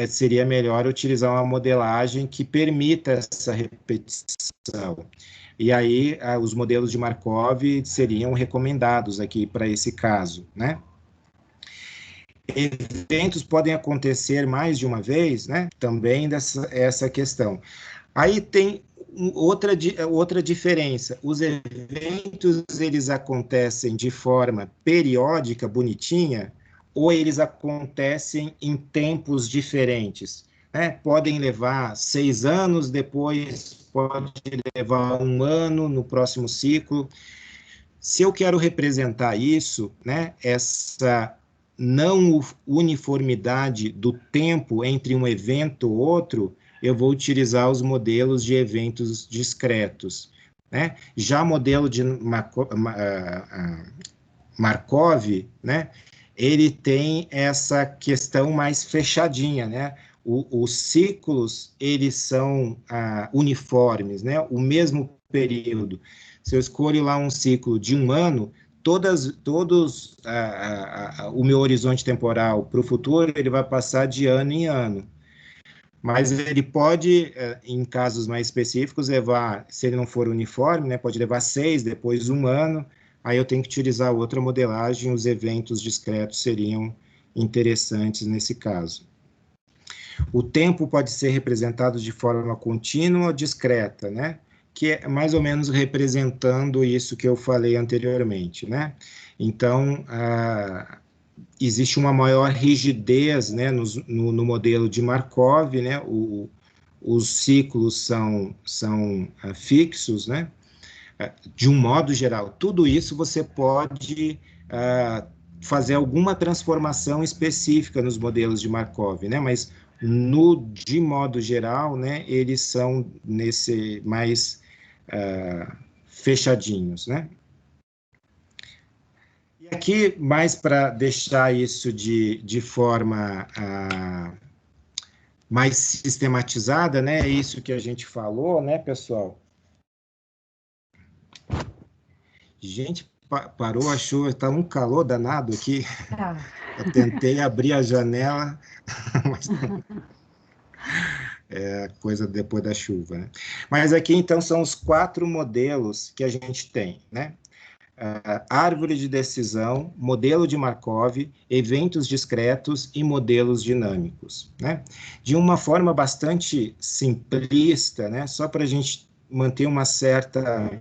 S2: Seria melhor utilizar uma modelagem que permita essa repetição. E aí, os modelos de Markov seriam recomendados aqui para esse caso, né? Eventos podem acontecer mais de uma vez, né? Também essa questão. Aí tem outra diferença. Os eventos, eles acontecem de forma periódica, bonitinha, ou eles acontecem em tempos diferentes, né? Podem levar 6 anos, depois pode levar 1 ano no próximo ciclo. Se eu quero representar isso, né, essa não uniformidade do tempo entre um evento ou outro, eu vou utilizar os modelos de eventos discretos, né? Já o modelo de Markov, né, ele tem essa questão mais fechadinha, né? Os ciclos, eles são uniformes, né? O mesmo período. Se eu escolho lá um ciclo de 1 ano, o meu horizonte temporal para o futuro, ele vai passar de ano em ano. Mas ele pode, em casos mais específicos, levar, se ele não for uniforme, né, pode levar 6, depois 1 ano, aí eu tenho que utilizar outra modelagem, os eventos discretos seriam interessantes nesse caso. O tempo pode ser representado de forma contínua ou discreta, né? Que é mais ou menos representando isso que eu falei anteriormente, né? Então, existe uma maior rigidez, né, no modelo de Markov, né? Os ciclos são fixos, né? De um modo geral. Tudo isso você pode fazer alguma transformação específica nos modelos de Markov, né? Mas de modo geral, né, eles são mais fechadinhos, né? E aqui, mais para deixar isso de forma mais sistematizada, né? É isso que a gente falou, né, pessoal? Gente, parou, achou, está um calor danado aqui. Eu tentei abrir a janela, mas é coisa depois da chuva, né? Mas aqui, então, são os 4 modelos que a gente tem, né? Árvore de decisão, modelo de Markov, eventos discretos e modelos dinâmicos, né? De uma forma bastante simplista, né? Só para a gente manter uma certa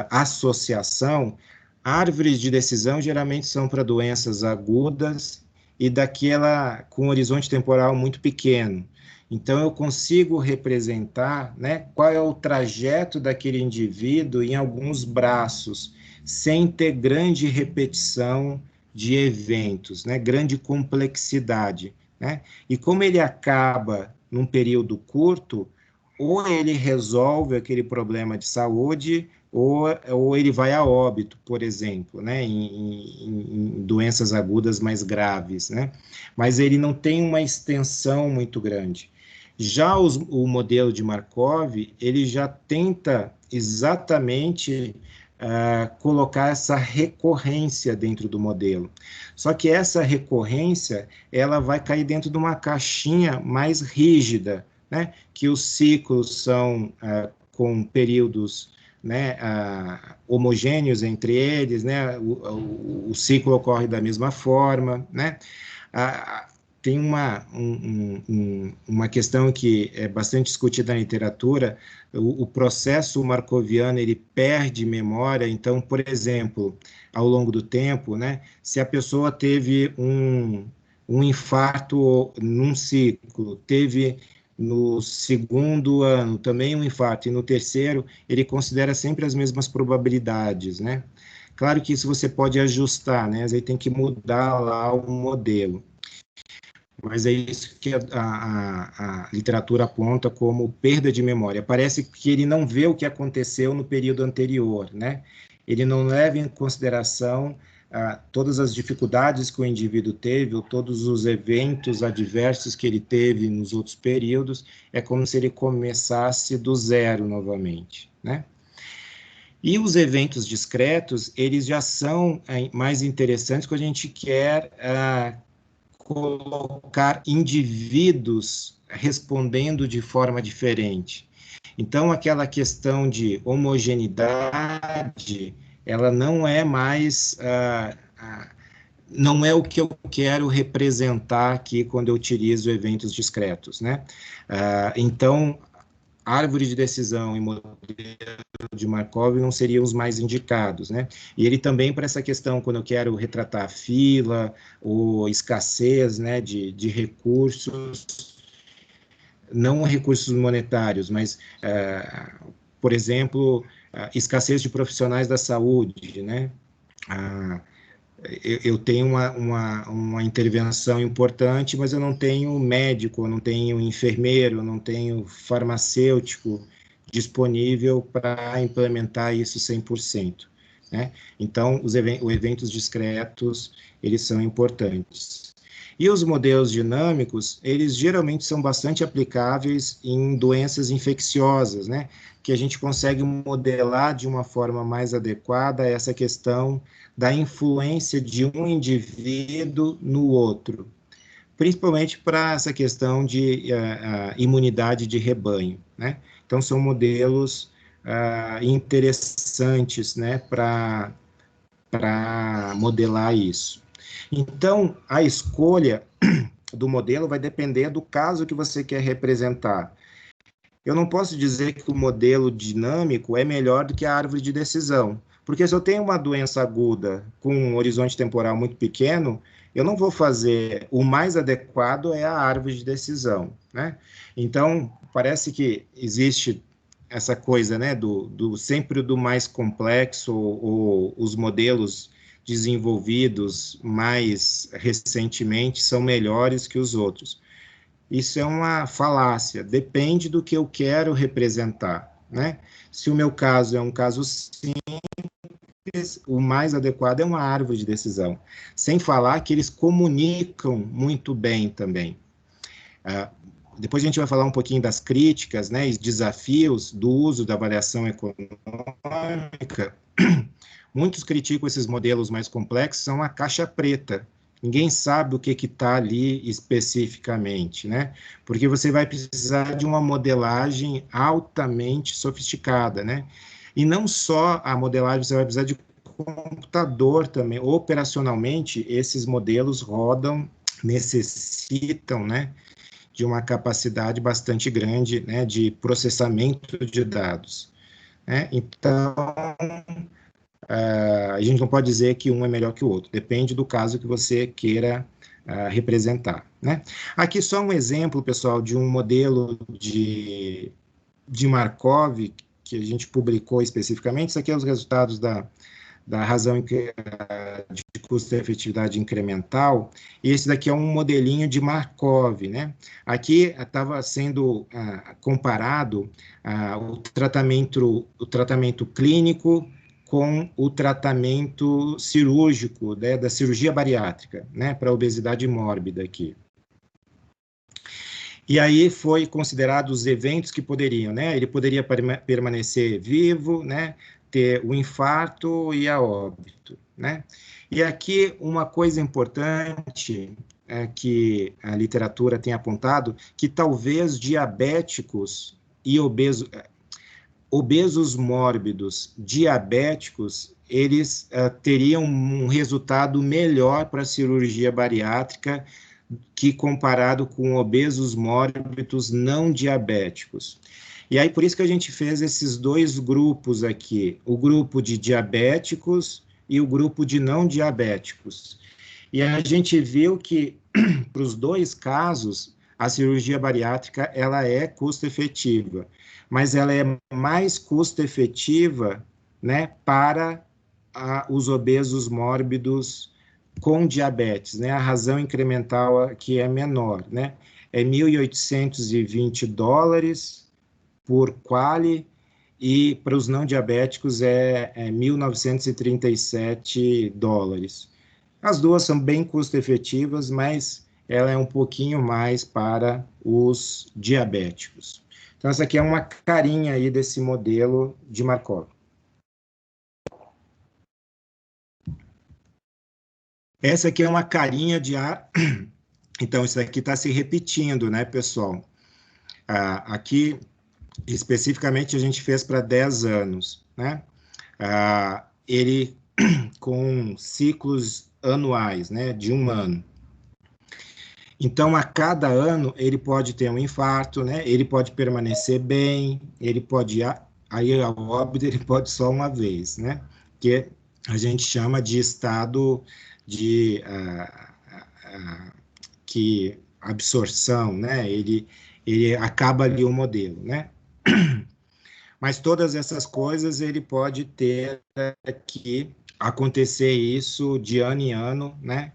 S2: associação, árvores de decisão geralmente são para doenças agudas e daquela com horizonte temporal muito pequeno. Então, eu consigo representar, né, qual é o trajeto daquele indivíduo em alguns braços, sem ter grande repetição de eventos, né, grande complexidade, né? E como ele acaba num período curto, ou ele resolve aquele problema de saúde, ou ele vai a óbito, por exemplo, né, em doenças agudas mais graves, né? Mas ele não tem uma extensão muito grande. Já o modelo de Markov, ele já tenta exatamente colocar essa recorrência dentro do modelo. Só que essa recorrência, ela vai cair dentro de uma caixinha mais rígida, né? Que os ciclos são com períodos né, homogêneos entre eles, né, o ciclo ocorre da mesma forma, né. Tem uma questão que é bastante discutida na literatura, o processo markoviano, ele perde memória, então, por exemplo, ao longo do tempo, né, se a pessoa teve um infarto num ciclo, teve no segundo ano também um infarto, e no terceiro ele considera sempre as mesmas probabilidades, né? Claro que isso você pode ajustar, né? Aí tem que mudar lá o modelo. Mas é isso que a literatura aponta como perda de memória. Parece que ele não vê o que aconteceu no período anterior, né? Ele não leva em consideração todas as dificuldades que o indivíduo teve, ou todos os eventos adversos que ele teve nos outros períodos. É como se ele começasse do zero novamente, né? E os eventos discretos, eles já são mais interessantes quando a gente quer colocar indivíduos respondendo de forma diferente. Então, aquela questão de homogeneidade, ela não é mais, não é o que eu quero representar aqui quando eu utilizo eventos discretos, né? Então, árvore de decisão e modelo de Markov não seriam os mais indicados, né? E ele também, para essa questão, quando eu quero retratar fila ou escassez, né, de recursos, não recursos monetários, mas, por exemplo, escassez de profissionais da saúde, né? Eu tenho uma intervenção importante, mas eu não tenho médico, eu não tenho enfermeiro, eu não tenho farmacêutico disponível para implementar isso 100%, né? Então, os eventos discretos, eles são importantes. E os modelos dinâmicos, eles geralmente são bastante aplicáveis em doenças infecciosas, né? Que a gente consegue modelar de uma forma mais adequada essa questão da influência de um indivíduo no outro, principalmente para essa questão de imunidade de rebanho, né? Então, são modelos interessantes, né, para modelar isso. Então, a escolha do modelo vai depender do caso que você quer representar. Eu não posso dizer que o modelo dinâmico é melhor do que a árvore de decisão, porque se eu tenho uma doença aguda com um horizonte temporal muito pequeno, eu não vou fazer, o mais adequado é a árvore de decisão, né? Então, parece que existe essa coisa, né, sempre do mais complexo, ou os modelos desenvolvidos mais recentemente são melhores que os outros. Isso é uma falácia, depende do que eu quero representar, né? Se o meu caso é um caso simples, o mais adequado é uma árvore de decisão, sem falar que eles comunicam muito bem também. Depois a gente vai falar um pouquinho das críticas, né, e desafios do uso da variação econômica. Muitos criticam esses modelos mais complexos, são a caixa preta. Ninguém sabe o que está ali especificamente, né? Porque você vai precisar de uma modelagem altamente sofisticada, né? E não só a modelagem, você vai precisar de computador também. Operacionalmente, esses modelos rodam, necessitam, né, de uma capacidade bastante grande, né, de processamento de dados, né? Então, a gente não pode dizer que um é melhor que o outro, depende do caso que você queira representar, né? Aqui só um exemplo, pessoal, de um modelo de Markov que a gente publicou especificamente. Isso aqui é os resultados da razão de custo-efetividade incremental, e esse daqui é um modelinho de Markov, né? Aqui estava sendo comparado o tratamento clínico com o tratamento cirúrgico, né, da cirurgia bariátrica, né, para obesidade mórbida aqui. E aí foi considerado os eventos que poderiam, né? Ele poderia permanecer vivo, né? Ter o infarto e a óbito, né? E aqui uma coisa importante que a literatura tem apontado, que talvez diabéticos e obesos, obesos mórbidos diabéticos, eles teriam um resultado melhor para a cirurgia bariátrica que comparado com obesos mórbidos não diabéticos. E aí, por isso que a gente fez esses dois grupos aqui, o grupo de diabéticos e o grupo de não diabéticos. E a gente viu que, para os dois casos, a cirurgia bariátrica, ela é custo-efetiva, mas ela é mais custo-efetiva, né, para os obesos mórbidos com diabetes, né, a razão incremental aqui é menor, né, é $1.820 por quali, e para os não diabéticos é $1.937. As duas são bem custo-efetivas, mas ela é um pouquinho mais para os diabéticos. Então, essa aqui é uma carinha aí desse modelo de Markov. Essa aqui é uma carinha de ar. Então, isso aqui está se repetindo, né, pessoal? Aqui, especificamente, a gente fez para 10 anos, né? Ele com ciclos anuais, né, de 1 ano. Então, a cada ano, ele pode ter um infarto, né? Ele pode permanecer bem, ele pode... Aí, a óbito, ele pode só uma vez, né? Que a gente chama de estado de absorção, né? Ele acaba ali o modelo, né? Mas todas essas coisas, ele pode ter que acontecer isso de ano em ano, né?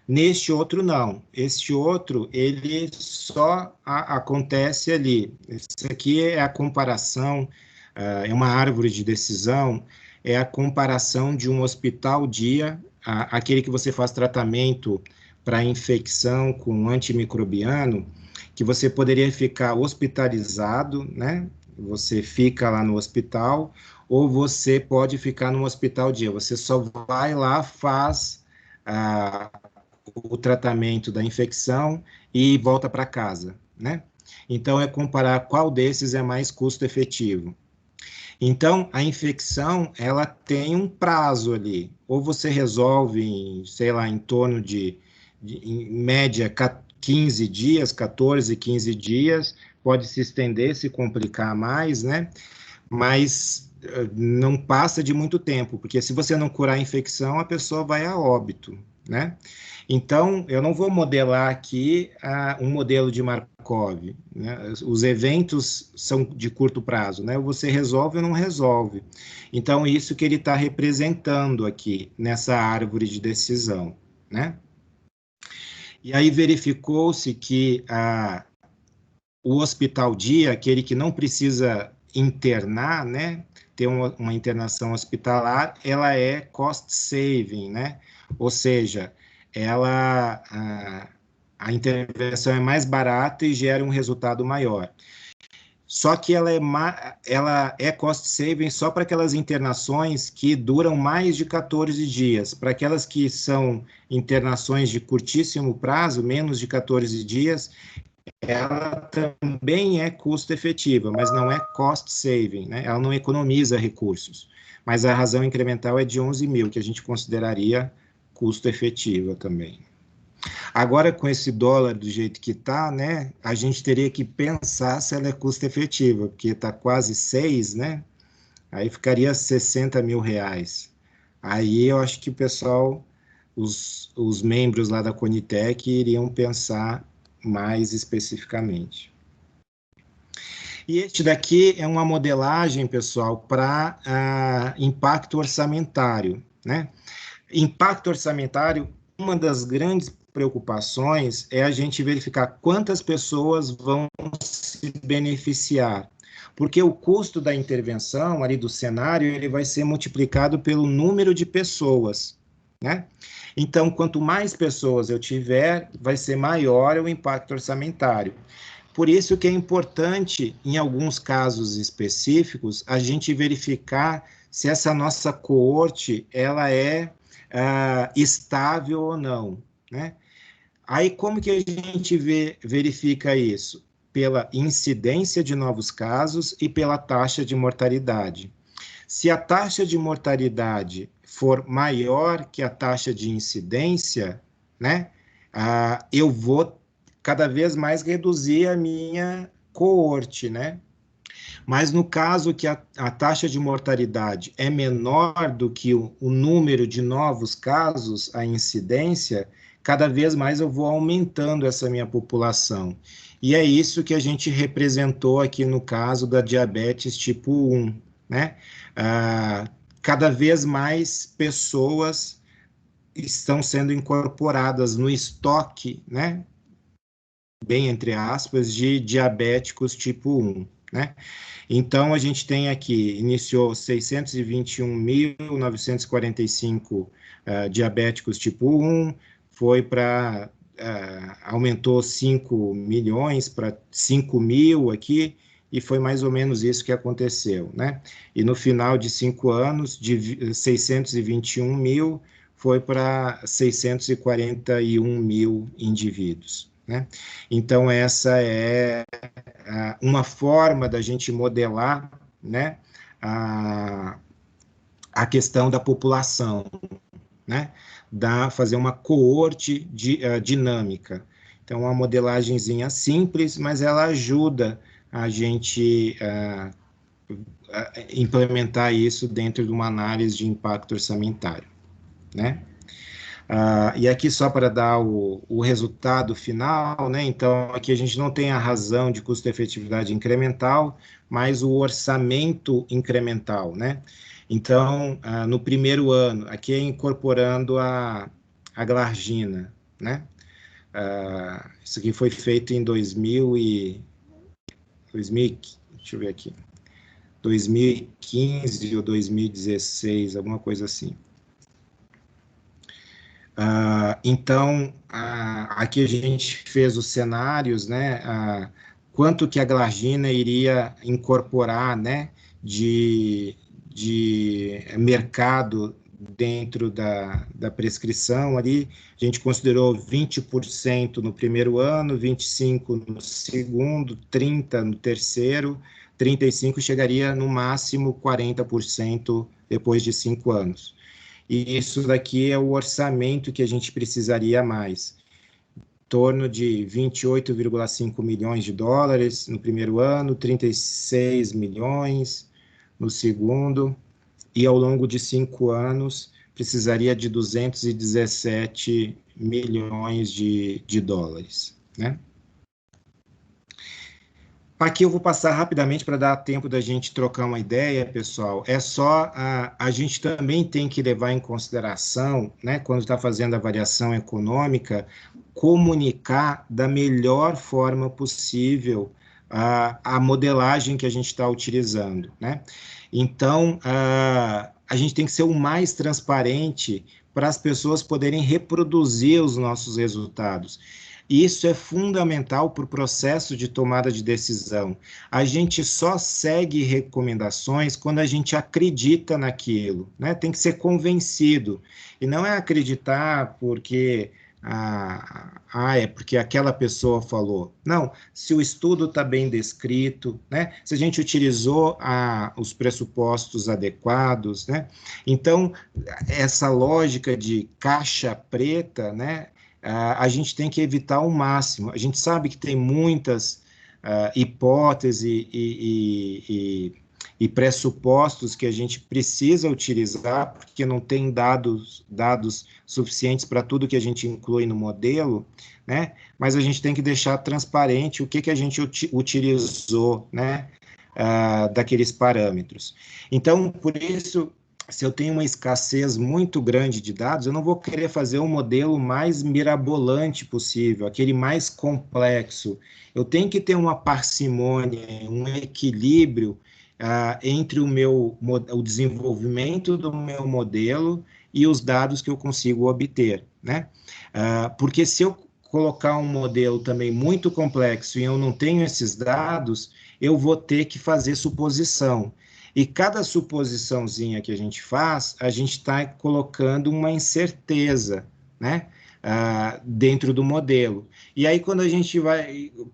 S2: Neste outro, não. Este outro, ele só acontece ali. Isso aqui é a comparação, é uma árvore de decisão, é a comparação de um hospital-dia, aquele que você faz tratamento para infecção com antimicrobiano, que você poderia ficar hospitalizado, né? Você fica lá no hospital, ou você pode ficar no hospital-dia. Você só vai lá, faz o tratamento da infecção e volta para casa, né? Então, é comparar qual desses é mais custo-efetivo. Então, a infecção, ela tem um prazo ali. Ou você resolve em, sei lá, em torno de em média, 15 dias, 14, 15 dias, pode se estender, se complicar mais, né? Mas não passa de muito tempo, porque se você não curar a infecção, a pessoa vai a óbito, né? Então, eu não vou modelar aqui um modelo de Markov, né? Os eventos são de curto prazo, né? Você resolve ou não resolve. Então, isso que ele está representando aqui, nessa árvore de decisão, né? E aí verificou-se que o hospital-dia, aquele que não precisa internar, né? Ter uma internação hospitalar, ela é cost saving, né? Ou seja, a intervenção é mais barata e gera um resultado maior. Só que ela é cost saving só para aquelas internações que duram mais de 14 dias. Para aquelas que são internações de curtíssimo prazo, menos de 14 dias, ela também é custo-efetiva, mas não é cost saving, né? Ela não economiza recursos. Mas a razão incremental é de 11 mil, que a gente consideraria custo-efetiva também. Agora, com esse dólar do jeito que está, né, a gente teria que pensar se ela é custo-efetiva, porque está quase 6, né? Aí ficaria 60 mil reais. Aí eu acho que o pessoal, os membros lá da Conitec iriam pensar mais especificamente. E este daqui é uma modelagem, pessoal, para impacto orçamentário, né? Impacto orçamentário, uma das grandes preocupações é a gente verificar quantas pessoas vão se beneficiar, porque o custo da intervenção ali do cenário, ele vai ser multiplicado pelo número de pessoas, né? Então, quanto mais pessoas eu tiver, vai ser maior o impacto orçamentário. Por isso que é importante, em alguns casos específicos, a gente verificar se essa nossa coorte, ela é estável ou não, né? Aí, como que a gente verifica isso? pela incidência de novos casos e pela taxa de mortalidade. Se a taxa de mortalidade for maior que a taxa de incidência, né, eu vou cada vez mais reduzir a minha coorte, né? Mas no caso que a taxa de mortalidade é menor do que o número de novos casos, a incidência, cada vez mais eu vou aumentando essa minha população. E é isso que a gente representou aqui no caso da diabetes tipo 1, né? Cada vez mais pessoas estão sendo incorporadas no estoque, né? Bem entre aspas, de diabéticos tipo 1, né? Então, a gente tem aqui, iniciou 621.945 diabéticos tipo 1, foi para, aumentou 5 milhões para 5 mil aqui, e foi mais ou menos isso que aconteceu, né? E no final de 5 anos, de 621 mil, foi para 641 mil indivíduos, né? Então, essa é uma forma da gente modelar, né, a questão da população, né, fazer uma coorte dinâmica. Então, uma modelagenzinha simples, mas ela ajuda a gente a implementar isso dentro de uma análise de impacto orçamentário, né? E aqui só para dar o resultado final, né? Então, aqui a gente não tem a razão de custo-efetividade incremental, mas o orçamento incremental, né? Então, no primeiro ano, aqui é incorporando a glargina, né? Isso aqui foi feito em 2000, deixa eu ver aqui, 2015 ou 2016, alguma coisa assim. Então, aqui a gente fez os cenários, né? Quanto que a glargina iria incorporar, né? De mercado dentro da prescrição ali, a gente considerou 20% no primeiro ano, 25% no segundo, 30% no terceiro, 35% chegaria no máximo 40% depois de 5 anos. E isso daqui é o orçamento que a gente precisaria mais. Em torno de 28,5 milhões de dólares no primeiro ano, 36 milhões no segundo, e ao longo de 5 anos precisaria de 217 milhões de dólares, né? Aqui eu vou passar rapidamente para dar tempo da gente trocar uma ideia, pessoal. É só a gente também tem que levar em consideração, né, quando está fazendo a variação econômica, comunicar da melhor forma possível a modelagem que a gente está utilizando, né? Então, a gente tem que ser o mais transparente para as pessoas poderem reproduzir os nossos resultados. Isso é fundamental para o processo de tomada de decisão. A gente só segue recomendações quando a gente acredita naquilo, né? Tem que ser convencido. E não é acreditar porque é porque aquela pessoa falou. Não, se o estudo está bem descrito, né? Se a gente utilizou os pressupostos adequados, né? Então, essa lógica de caixa preta, né? A gente tem que evitar ao máximo. A gente sabe que tem muitas hipóteses e pressupostos que a gente precisa utilizar, porque não tem dados suficientes para tudo que a gente inclui no modelo, né? Mas a gente tem que deixar transparente o que a gente utilizou, né? Daqueles parâmetros. Então, por isso, se eu tenho uma escassez muito grande de dados, eu não vou querer fazer um modelo mais mirabolante possível, aquele mais complexo. Eu tenho que ter uma parcimônia, um equilíbrio entre o desenvolvimento do meu modelo e os dados que eu consigo obter, né? Porque se eu colocar um modelo também muito complexo e eu não tenho esses dados, eu vou ter que fazer suposição. E cada suposiçãozinha que a gente faz, a gente está colocando uma incerteza, né? dentro do modelo. E aí, quando a gente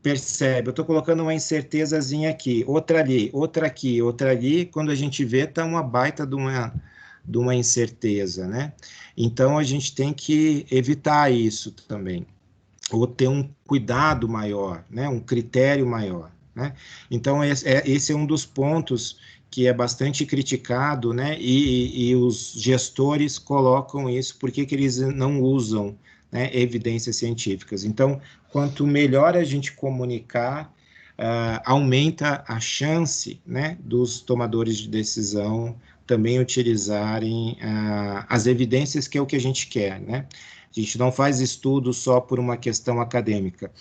S2: percebe, eu estou colocando uma incertezazinha aqui, outra ali, outra aqui, outra ali, quando a gente vê, está uma baita de uma incerteza, né? Então, a gente tem que evitar isso também, ou ter um cuidado maior, né? Um critério maior, né? Então, esse é um dos pontos que é bastante criticado, né? E os gestores colocam isso, por que eles não usam, né, evidências científicas? Então, quanto melhor a gente comunicar, aumenta a chance, né, dos tomadores de decisão também utilizarem as evidências, que é o que a gente quer, né? A gente não faz estudo só por uma questão acadêmica,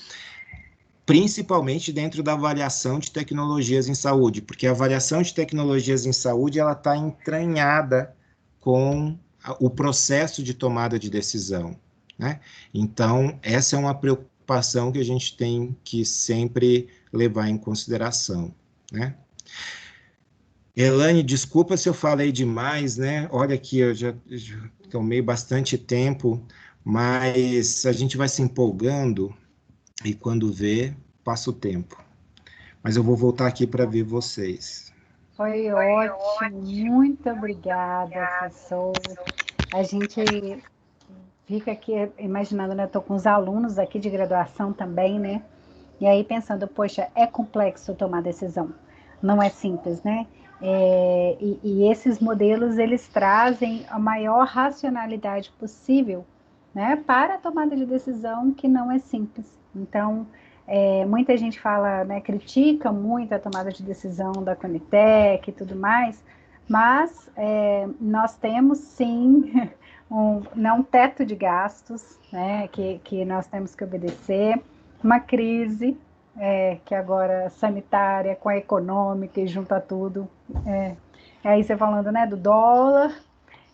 S2: principalmente dentro da avaliação de tecnologias em saúde, porque a avaliação de tecnologias em saúde ela está entranhada com o processo de tomada de decisão, né? Então, essa é uma preocupação que a gente tem que sempre levar em consideração, né? Elane, desculpa se eu falei demais, né? Olha aqui, eu já tomei bastante tempo, mas a gente vai se empolgando e quando vê, passa o tempo. Mas eu vou voltar aqui para ver vocês.
S1: Foi ótimo, muito obrigada, professor. A gente fica aqui imaginando, né? Estou com os alunos aqui de graduação também, né? E aí pensando, poxa, é complexo tomar decisão, não é simples, né? E esses modelos, eles trazem a maior racionalidade possível, né, para a tomada de decisão que não é simples. Então, muita gente fala, né, critica muito a tomada de decisão da Conitec e tudo mais, mas nós temos sim um teto de gastos, né, que nós temos que obedecer, uma crise que agora sanitária com a econômica e junta tudo. Aí você falando, né, do dólar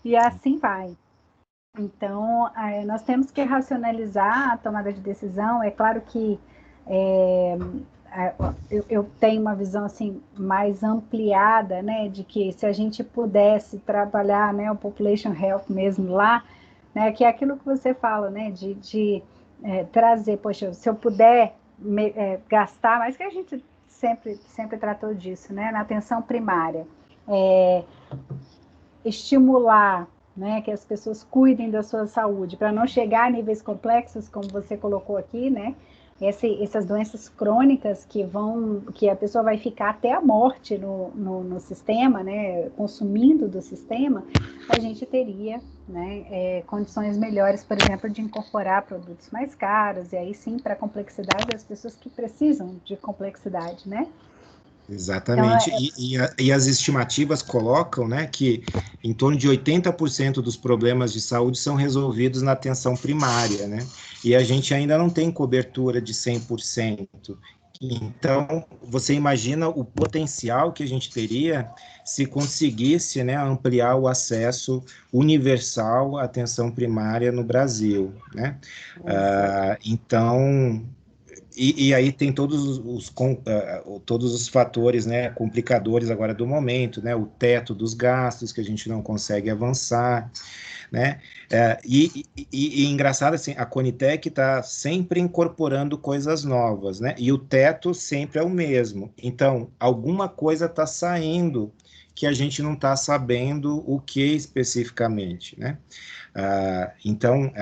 S1: e assim vai. Então, nós temos que racionalizar a tomada de decisão. É claro que eu tenho uma visão assim mais ampliada, né, de que se a gente pudesse trabalhar, né, o population health mesmo lá, né, que é aquilo que você fala, né, de trazer, poxa, se eu puder gastar, mas que a gente sempre tratou disso, né, na atenção primária, estimular, né, que as pessoas cuidem da sua saúde, para não chegar a níveis complexos, como você colocou aqui, né, essas doenças crônicas que a pessoa vai ficar até a morte no sistema, né, consumindo do sistema, a gente teria, né, condições melhores, por exemplo, de incorporar produtos mais caros, e aí sim para a complexidade das pessoas que precisam de complexidade, né? Então,
S2: Exatamente. E as estimativas colocam, né, que em torno de 80% dos problemas de saúde são resolvidos na atenção primária, né? E a gente ainda não tem cobertura de 100%. Então, você imagina o potencial que a gente teria se conseguisse, né, ampliar o acesso universal à atenção primária no Brasil, né? Então, e aí tem todos os fatores, né, complicadores agora do momento, né, o teto dos gastos que a gente não consegue avançar, né, e engraçado assim, a Conitec está sempre incorporando coisas novas, né, e o teto sempre é o mesmo, então alguma coisa está saindo que a gente não está sabendo o que especificamente, né, então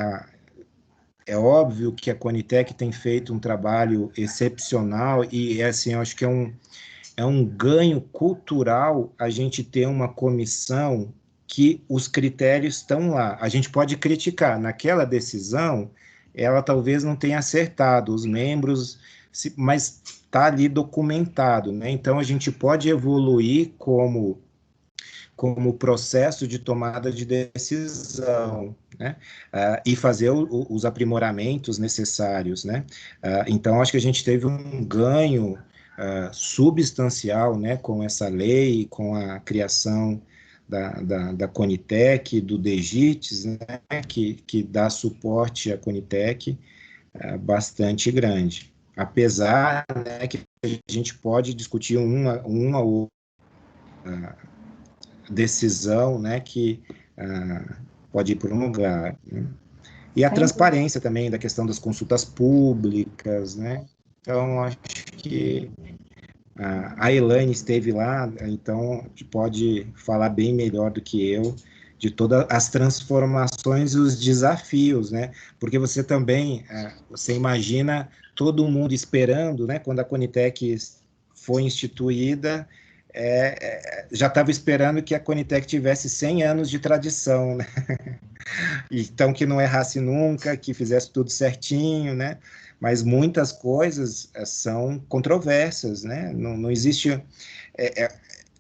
S2: é óbvio que a Conitec tem feito um trabalho excepcional e, assim, eu acho que é um ganho cultural a gente ter uma comissão que os critérios estão lá. A gente pode criticar, naquela decisão, ela talvez não tenha acertado, os membros, mas está ali documentado, né? Então, a gente pode evoluir como processo de tomada de decisão, né? E fazer os aprimoramentos necessários, né? Então, acho que a gente teve um ganho substancial, né, com essa lei, com a criação da Conitec, do DEGITES, né, que dá suporte à Conitec bastante grande. Apesar, né, que a gente pode discutir uma ou decisão, né, que pode ir por um lugar, né? E a
S1: Sem dúvida.
S2: transparência também da questão das consultas públicas, né? Então, acho que a Elaine esteve lá, então pode falar bem melhor do que eu de todas as transformações e os desafios, né? Porque você também, você imagina todo mundo esperando, né? Quando a Conitec foi instituída, já estava esperando que a Conitec tivesse 100 anos de tradição, né? Então, que não errasse nunca, que fizesse tudo certinho, né? Mas muitas coisas são controversas, né? Não existe...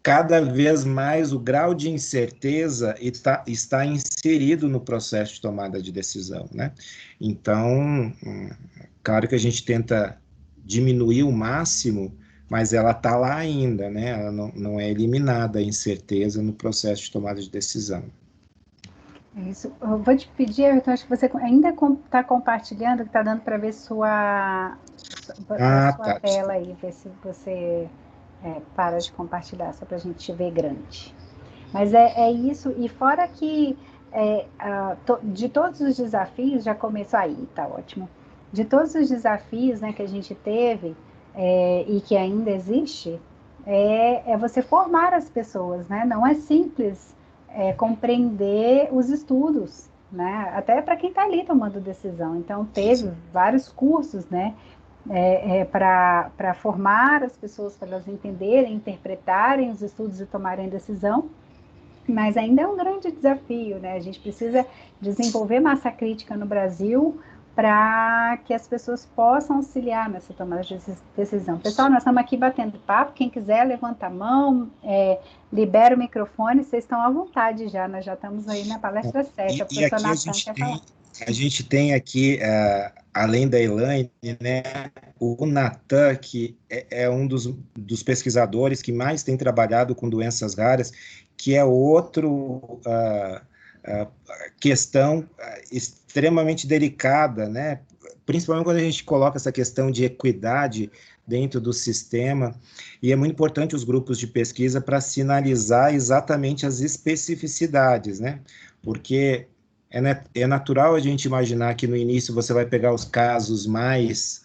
S2: cada vez mais o grau de incerteza está inserido no processo de tomada de decisão, né? Então, claro que a gente tenta diminuir o máximo, mas ela está lá ainda, né? Ela não é eliminada a incerteza no processo de tomada de decisão.
S1: Isso. Eu vou te pedir, Everton, acho que você ainda está compartilhando, que está dando para ver a sua
S2: Tá.
S1: tela aí, ver se você para de compartilhar, só para a gente ver grande. Mas é isso, e fora que de todos os desafios, já começou aí, tá ótimo. De todos os desafios, né, que a gente teve e que ainda existe, é você formar as pessoas, né? Não é simples compreender os estudos, né? Até para quem está ali tomando decisão. Então, teve vários cursos, né? Para formar as pessoas, para elas entenderem, interpretarem os estudos e tomarem decisão, mas ainda é um grande desafio, né? A gente precisa desenvolver massa crítica no Brasil para que as pessoas possam auxiliar nessa tomada de decisão. Pessoal, nós estamos aqui batendo papo, quem quiser levanta a mão, libera o microfone, vocês estão à vontade já, nós já estamos aí na palestra 7, o
S2: E
S1: professor
S2: aqui
S1: Natan quer falar.
S2: a gente tem aqui, além da Elaine, né, o Natan, que é um dos pesquisadores que mais tem trabalhado com doenças raras, que é outro questão extremamente delicada, né? Principalmente quando a gente coloca essa questão de equidade dentro do sistema, e é muito importante os grupos de pesquisa para sinalizar exatamente as especificidades, né? Porque é natural a gente imaginar que no início você vai pegar os casos mais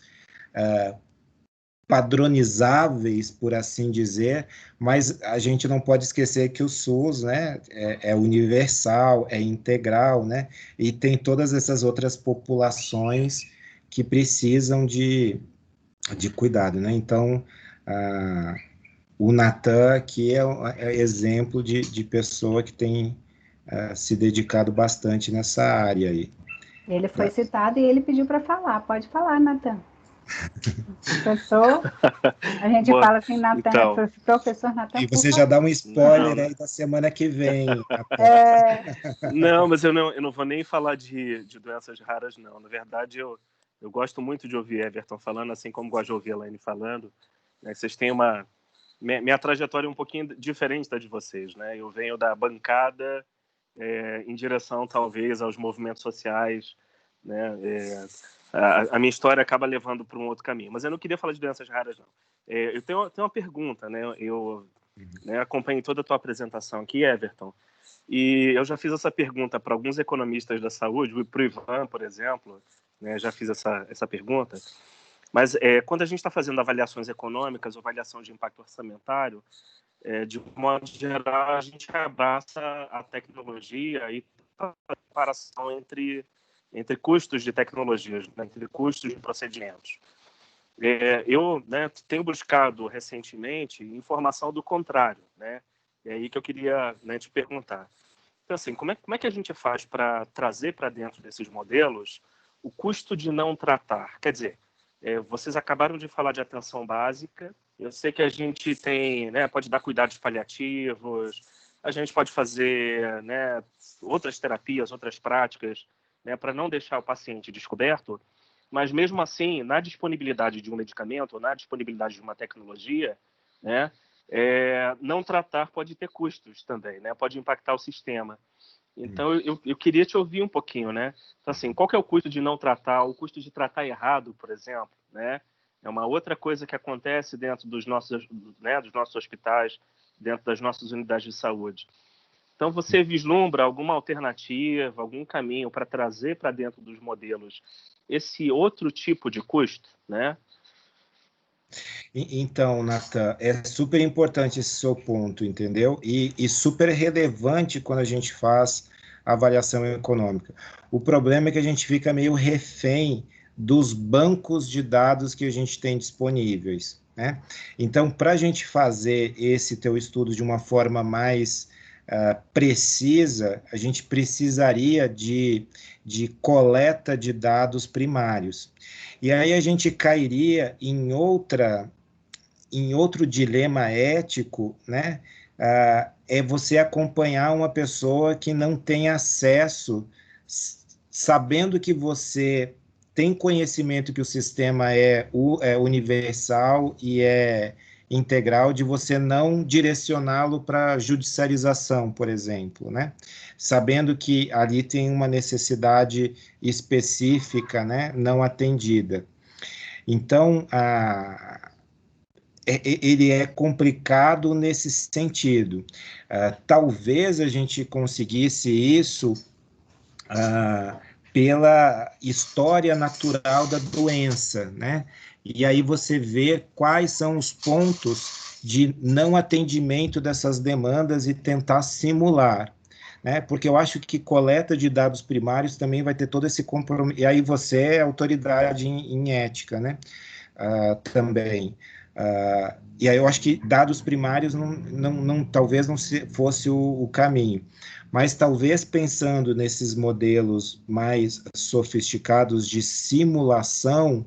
S2: padronizáveis, por assim dizer, mas a gente não pode esquecer que o SUS, né, é universal, é integral, né, e tem todas essas outras populações que precisam de cuidado, né, então o Natan aqui é exemplo de pessoa que tem se dedicado bastante nessa área aí.
S1: Ele foi citado e ele pediu para falar. Pode falar, Natan. Professor, a gente
S3: Boa.
S1: fala assim, Natan,
S3: Então,
S1: professor Natan,
S2: E
S1: por
S2: você já
S1: favor.
S2: dá um spoiler
S3: não,
S2: aí da semana que vem.
S3: não, mas eu não vou nem falar de doenças raras, não. Na verdade, eu gosto muito de ouvir Everton falando, assim como gosto de ouvir a Elaine falando. Né? Vocês têm uma... Minha trajetória é um pouquinho diferente da de vocês, né? Eu venho da bancada em direção, talvez, aos movimentos sociais, né? A minha história acaba levando para um outro caminho. Mas eu não queria falar de doenças raras, não. Eu tenho uma pergunta, né? Eu acompanhei toda a tua apresentação aqui, Everton, e eu já fiz essa pergunta para alguns economistas da saúde, para o Ivan, por exemplo, né? Já fiz essa pergunta. Mas quando a gente está fazendo avaliações econômicas ou avaliação de impacto orçamentário, de modo geral, a gente abraça a tecnologia e a comparação entre custos de tecnologias, né, entre custos de procedimentos. Eu tenho buscado recentemente informação do contrário, né? É aí que eu queria te perguntar. Então, assim, como é que a gente faz para trazer para dentro desses modelos o custo de não tratar? Quer dizer, vocês acabaram de falar de atenção básica. Eu sei que a gente tem, né, pode dar cuidados paliativos, a gente pode fazer, né, outras terapias, outras práticas, né, para não deixar o paciente descoberto. Mas mesmo assim, na disponibilidade de um medicamento, ou na disponibilidade de uma tecnologia, né, não tratar pode ter custos também, né? Pode impactar o sistema. Então, eu queria te ouvir um pouquinho, né? Então, assim, qual que é o custo de não tratar, o custo de tratar errado, por exemplo, né? É uma outra coisa que acontece dentro dos nossos hospitais, dentro das nossas unidades de saúde. Então, você vislumbra alguma alternativa, algum caminho para trazer para dentro dos modelos esse outro tipo de custo, né?
S2: Então, Natan, é super importante esse seu ponto, entendeu? E super relevante quando a gente faz a avaliação econômica. O problema é que a gente fica meio refém dos bancos de dados que a gente tem disponíveis, né? Então, para a gente fazer esse teu estudo de uma forma mais precisa, a gente precisaria de coleta de dados primários. E aí a gente cairia em outro dilema ético, né? É você acompanhar uma pessoa que não tem acesso, sabendo que você tem conhecimento que o sistema é universal e é integral, de você não direcioná-lo para judicialização, por exemplo, né? Sabendo que ali tem uma necessidade específica, né, não atendida. Então, ele é complicado nesse sentido. Talvez a gente conseguisse isso pela história natural da doença, né? E aí você vê quais são os pontos de não atendimento dessas demandas e tentar simular, né? Porque eu acho que coleta de dados primários também vai ter todo esse compromisso. E aí você é autoridade em ética, né? Também. E aí eu acho que dados primários talvez não fosse o caminho. Mas talvez pensando nesses modelos mais sofisticados de simulação,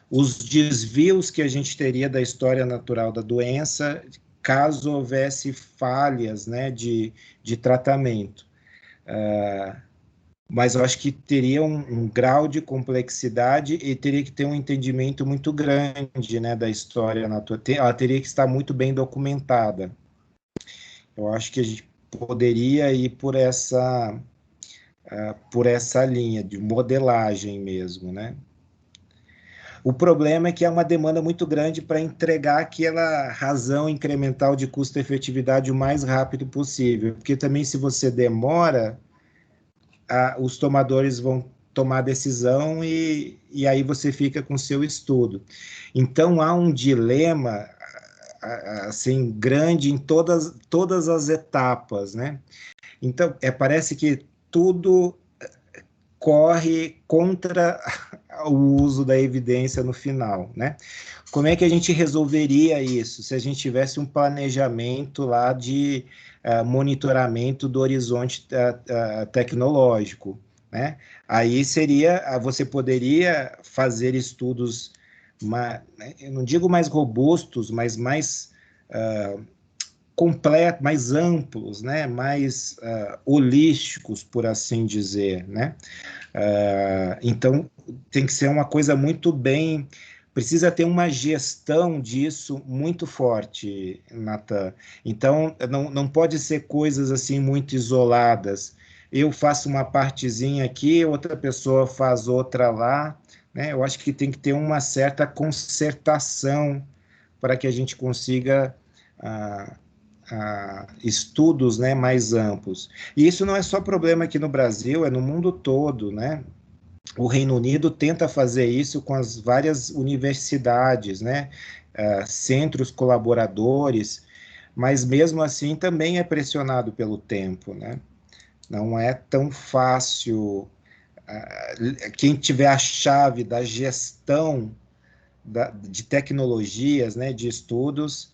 S2: os desvios que a gente teria da história natural da doença, caso houvesse falhas, né, de tratamento. Mas eu acho que teria um grau de complexidade e teria que ter um entendimento muito grande, né, da história natural. Ela teria que estar muito bem documentada. Eu acho que a gente poderia ir por essa linha de modelagem mesmo, né? O problema é que é uma demanda muito grande para entregar aquela razão incremental de custo-efetividade o mais rápido possível, porque também se você demora, os tomadores vão tomar decisão e aí você fica com seu estudo. Então há um dilema assim grande em todas as etapas, né? Então parece que tudo corre contra o uso da evidência no final, né? Como é que a gente resolveria isso se a gente tivesse um planejamento lá de monitoramento do horizonte tecnológico, né? Aí você poderia fazer estudos, eu não digo mais robustos, mas mais completos, mais amplos, né? Mais holísticos, por assim dizer, né? Então, tem que ser uma coisa muito bem... Precisa ter uma gestão disso muito forte, Natan. Então, não pode ser coisas assim muito isoladas. Eu faço uma partezinha aqui, outra pessoa faz outra lá, né? Eu acho que tem que ter uma certa concertação para que a gente consiga estudos, né, mais amplos. E isso não é só problema aqui no Brasil, é no mundo todo, né? O Reino Unido tenta fazer isso com as várias universidades, né? Centros colaboradores, mas mesmo assim também é pressionado pelo tempo, né? Não é tão fácil. Quem tiver a chave da gestão de tecnologias, né, de estudos,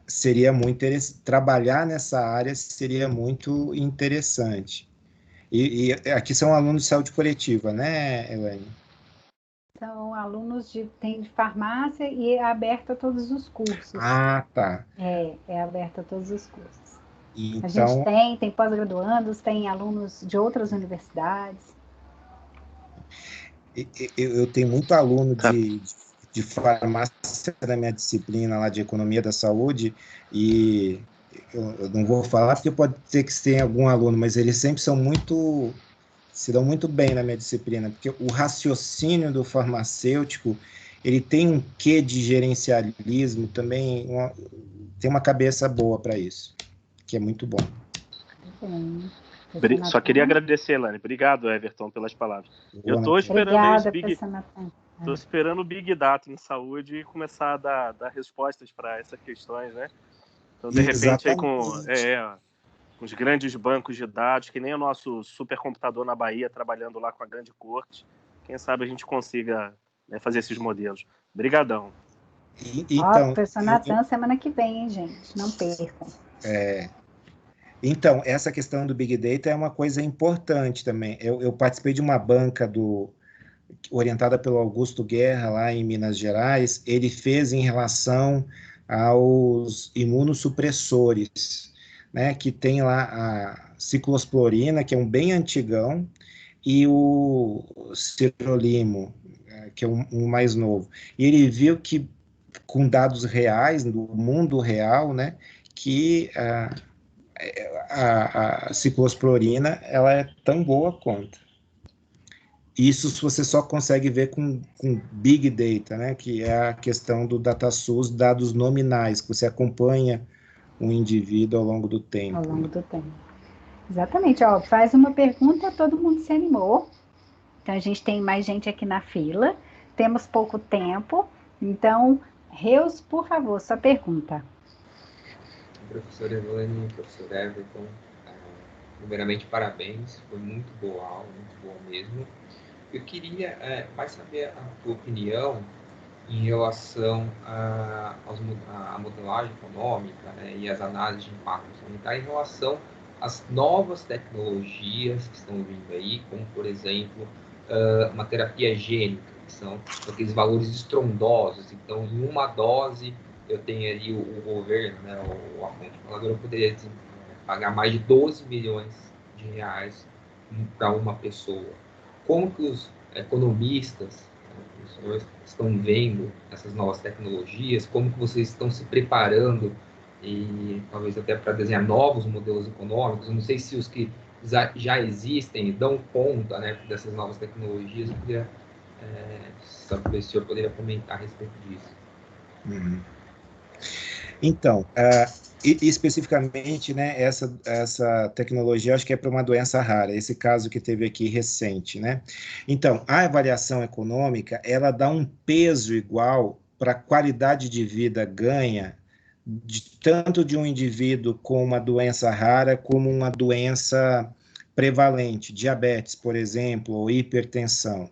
S2: seria muito interessante. Trabalhar nessa área seria muito interessante. E aqui são alunos de saúde coletiva, né, Elaine?
S1: São alunos tem de farmácia e é aberto a todos os cursos.
S2: Ah, tá.
S1: É aberto a todos os cursos.
S2: Então,
S1: a gente tem pós-graduandos, tem alunos de outras universidades.
S2: Eu tenho muito aluno de farmácia da minha disciplina lá de economia da saúde e eu não vou falar porque pode ter que ter algum aluno, mas eles sempre se dão muito bem na minha disciplina, porque o raciocínio do farmacêutico, ele tem um quê de gerencialismo também, tem uma cabeça boa para isso, que é muito bom.
S1: bem.
S3: Só queria agradecer, Elaine. Obrigado, Everton, pelas palavras. Eu estou esperando
S1: Obrigada,
S3: Estou esperando o Big Data em saúde e começar a dar respostas para essas questões, né? Então, de repente, aí com os grandes bancos de dados, que nem o nosso supercomputador na Bahia, trabalhando lá com a grande corte, quem sabe a gente consiga, né, fazer esses modelos. Obrigadão.
S1: Então, professor Natan, semana que vem, hein, gente? Não percam.
S2: Então, essa questão do Big Data é uma coisa importante também. Eu participei de uma banca orientada pelo Augusto Guerra, lá em Minas Gerais. Ele fez em relação aos imunossupressores, né, que tem lá a ciclosporina, que é um bem antigão, e o sirolimo, que é um mais novo. E ele viu que, com dados reais, do mundo real, né, que a ciclosporina ela é tão boa quanto. Isso você só consegue ver com Big Data, né, que é a questão do DataSource, dados nominais, que você acompanha um indivíduo ao longo do tempo.
S1: Ao longo do tempo. Exatamente. Ó, faz uma pergunta, todo mundo se animou. Então, a gente tem mais gente aqui na fila. Temos pouco tempo. Então, Reus, por favor, sua pergunta.
S4: Professor Elaine, professor Everton, primeiramente, parabéns. Foi muito boa a aula, muito boa mesmo. Eu queria mais saber a tua opinião em relação à modelagem econômica, né, e as análises de impacto ambiental em relação às novas tecnologias que estão vindo aí, como, por exemplo, uma terapia gênica, que são aqueles valores estrondosos. Então, em uma dose, eu tenho ali o governo, né, a fonte pagadora, poderia pagar mais de 12 milhões de reais para uma pessoa. Como que os economistas, os senhores, estão vendo essas novas tecnologias? Como que vocês estão se preparando e talvez até para desenhar novos modelos econômicos? Eu não sei se os que já existem dão conta, né, dessas novas tecnologias. Eu queria saber se o senhor poderia comentar a respeito disso.
S2: Então, especificamente, né, essa tecnologia, acho que é para uma doença rara, esse caso que teve aqui recente, né? Então, a avaliação econômica, ela dá um peso igual para a qualidade de vida ganha, tanto de um indivíduo com uma doença rara, como uma doença prevalente, diabetes, por exemplo, ou hipertensão.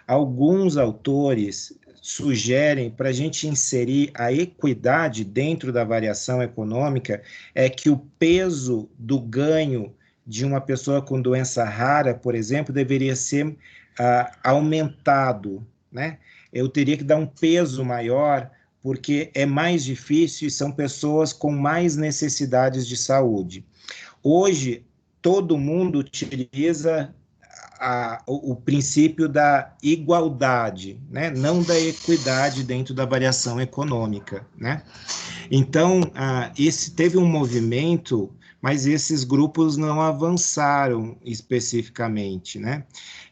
S2: Alguns autores sugerem para a gente inserir a equidade dentro da variação econômica é que o peso do ganho de uma pessoa com doença rara, por exemplo, deveria ser aumentado, né? Eu teria que dar um peso maior porque é mais difícil e são pessoas com mais necessidades de saúde. Hoje, todo mundo utiliza o princípio da igualdade, né? Não da equidade dentro da variação econômica, né? Então, teve um movimento, mas esses grupos não avançaram especificamente, né?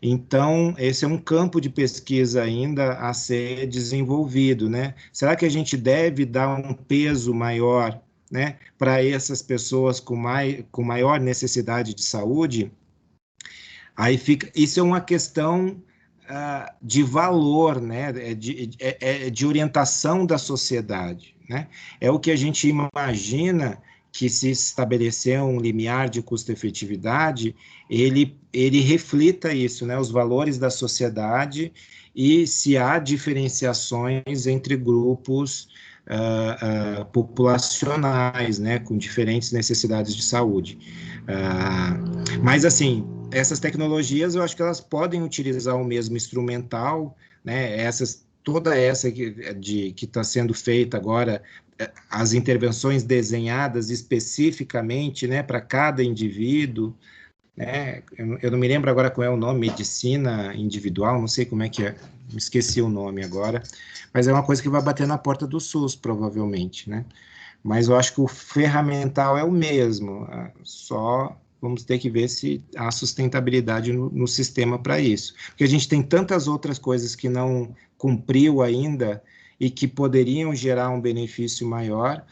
S2: Então, esse é um campo de pesquisa ainda a ser desenvolvido, né? Será que a gente deve dar um peso maior, né, para essas pessoas com maior necessidade de saúde? Aí isso é uma questão de valor, né? De orientação da sociedade, né? É o que a gente imagina que, se estabelecer um limiar de custo-efetividade, ele reflita isso, né? Os valores da sociedade e se há diferenciações entre grupos populacionais, né? Com diferentes necessidades de saúde. Mas, assim, essas tecnologias, eu acho que elas podem utilizar o mesmo instrumental, né? Toda essa que está sendo feita agora, as intervenções desenhadas especificamente, né, para cada indivíduo, né? Eu não me lembro agora qual é o nome, medicina individual, não sei como é que é, esqueci o nome agora, mas é uma coisa que vai bater na porta do SUS, provavelmente, né? Mas eu acho que o ferramental é o mesmo, só vamos ter que ver se há sustentabilidade no sistema para isso. Porque a gente tem tantas outras coisas que não cumpriu ainda e que poderiam gerar um benefício maior.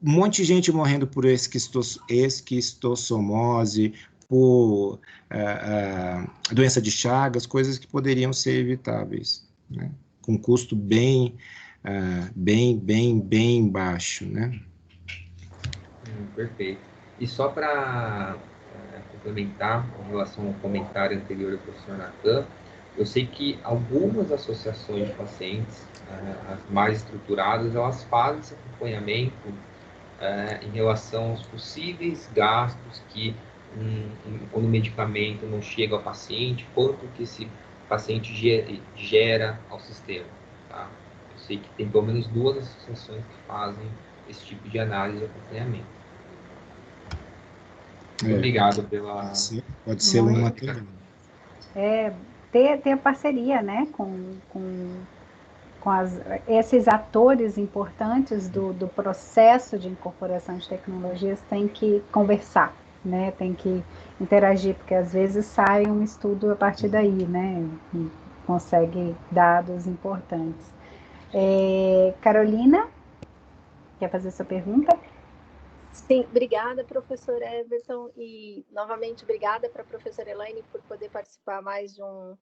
S2: um monte de gente morrendo por esquistossomose, por doença de Chagas, coisas que poderiam ser evitáveis, né? Com custo bem baixo, né?
S4: Perfeito. E só para complementar em relação ao comentário anterior do professor Natan, eu sei que algumas associações de pacientes, as mais estruturadas, elas fazem esse acompanhamento em relação aos possíveis gastos que quando o medicamento não chega ao paciente, quanto que esse paciente gera ao sistema, tá? Eu sei que tem pelo menos 2 associações que fazem esse tipo de análise e acompanhamento. Muito obrigado pela...
S2: Pode ser uma também.
S1: Ter parceria, né, com esses atores importantes do processo de incorporação de tecnologias tem que conversar, né, tem que interagir, porque às vezes sai um estudo a partir daí, né, e consegue dados importantes. Carolina, quer fazer sua pergunta?
S5: Sim, obrigada, professor Everton, e novamente obrigada para a professora Elaine por poder participar mais de uma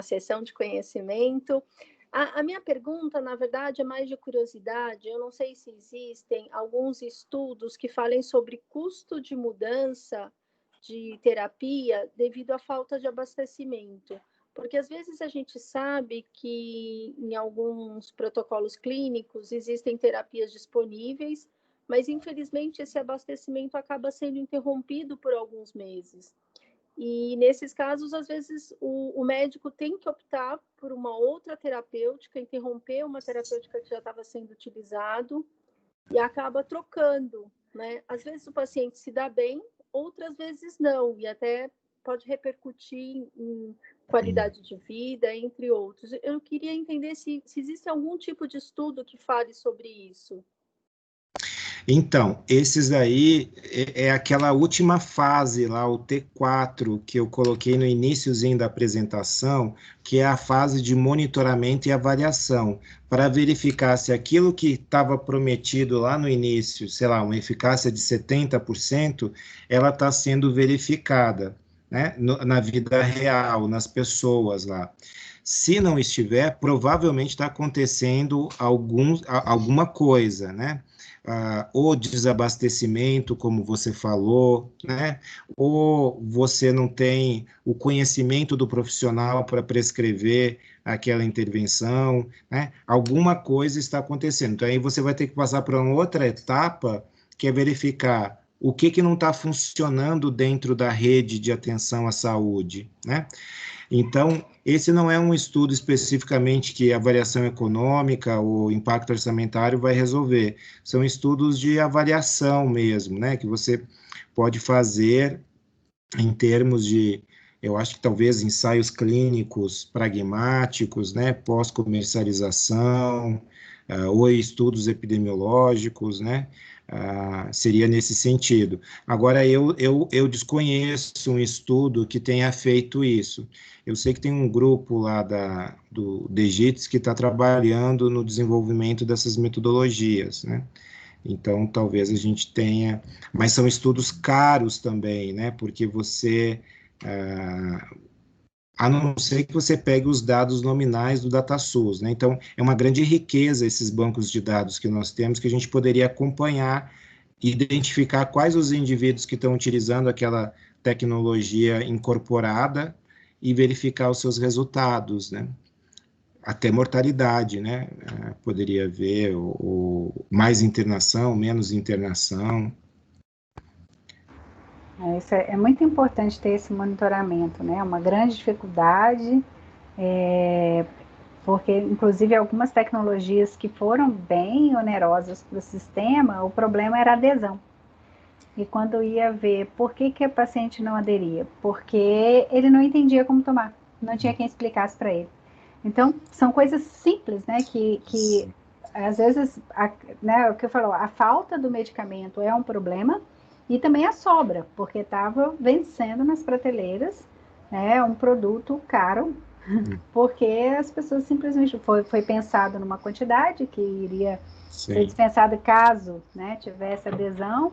S5: sessão de conhecimento. A minha pergunta, na verdade, é mais de curiosidade. Eu não sei se existem alguns estudos que falem sobre custo de mudança de terapia devido à falta de abastecimento. Porque às vezes a gente sabe que em alguns protocolos clínicos existem terapias disponíveis, mas infelizmente esse abastecimento acaba sendo interrompido por alguns meses. E nesses casos, às vezes, o médico tem que optar por uma outra terapêutica, interromper uma terapêutica que já estava sendo utilizado e acaba trocando, né? Às vezes o paciente se dá bem, outras vezes não, e até pode repercutir em qualidade de vida, entre outros. Eu queria entender se existe algum tipo de estudo que fale sobre isso.
S2: Então, esses aí é aquela última fase lá, o T4, que eu coloquei no iniciozinho da apresentação, que é a fase de monitoramento e avaliação, para verificar se aquilo que estava prometido lá no início, sei lá, uma eficácia de 70%, ela está sendo verificada, né, na vida real, nas pessoas lá. Se não estiver, provavelmente está acontecendo alguma coisa, né? Ou desabastecimento, como você falou, né? Ou você não tem o conhecimento do profissional para prescrever aquela intervenção, né? Alguma coisa está acontecendo. Então, aí você vai ter que passar para uma outra etapa, que é verificar o que não está funcionando dentro da rede de atenção à saúde, né? Então, esse não é um estudo especificamente que a avaliação econômica ou impacto orçamentário vai resolver. São estudos de avaliação mesmo, né? Que você pode fazer em termos de, eu acho que talvez ensaios clínicos pragmáticos, né? Pós-comercialização, ou estudos epidemiológicos, né? Seria nesse sentido. Agora, eu desconheço um estudo que tenha feito isso. Eu sei que tem um grupo lá do DGITS que está trabalhando no desenvolvimento dessas metodologias, né? Então, talvez a gente tenha... Mas são estudos caros também, né? Porque você... a não ser que você pegue os dados nominais do DataSUS, né? Então, é uma grande riqueza esses bancos de dados que nós temos, que a gente poderia acompanhar e identificar quais os indivíduos que estão utilizando aquela tecnologia incorporada e verificar os seus resultados, né? Até mortalidade, né? Poderia haver mais internação, menos internação.
S1: Isso é muito importante ter esse monitoramento, né? É uma grande dificuldade, porque, inclusive, algumas tecnologias que foram bem onerosas para o sistema, o problema era a adesão. E quando ia ver por que o paciente não aderia? Porque ele não entendia como tomar, não tinha quem explicasse para ele. Então, são coisas simples, né? Que às vezes, né, o que eu falo, a falta do medicamento é um problema, e também a sobra, porque estava vencendo nas prateleiras, né, um produto caro, porque as pessoas simplesmente foi pensado numa quantidade que iria ser dispensado caso, né, tivesse adesão,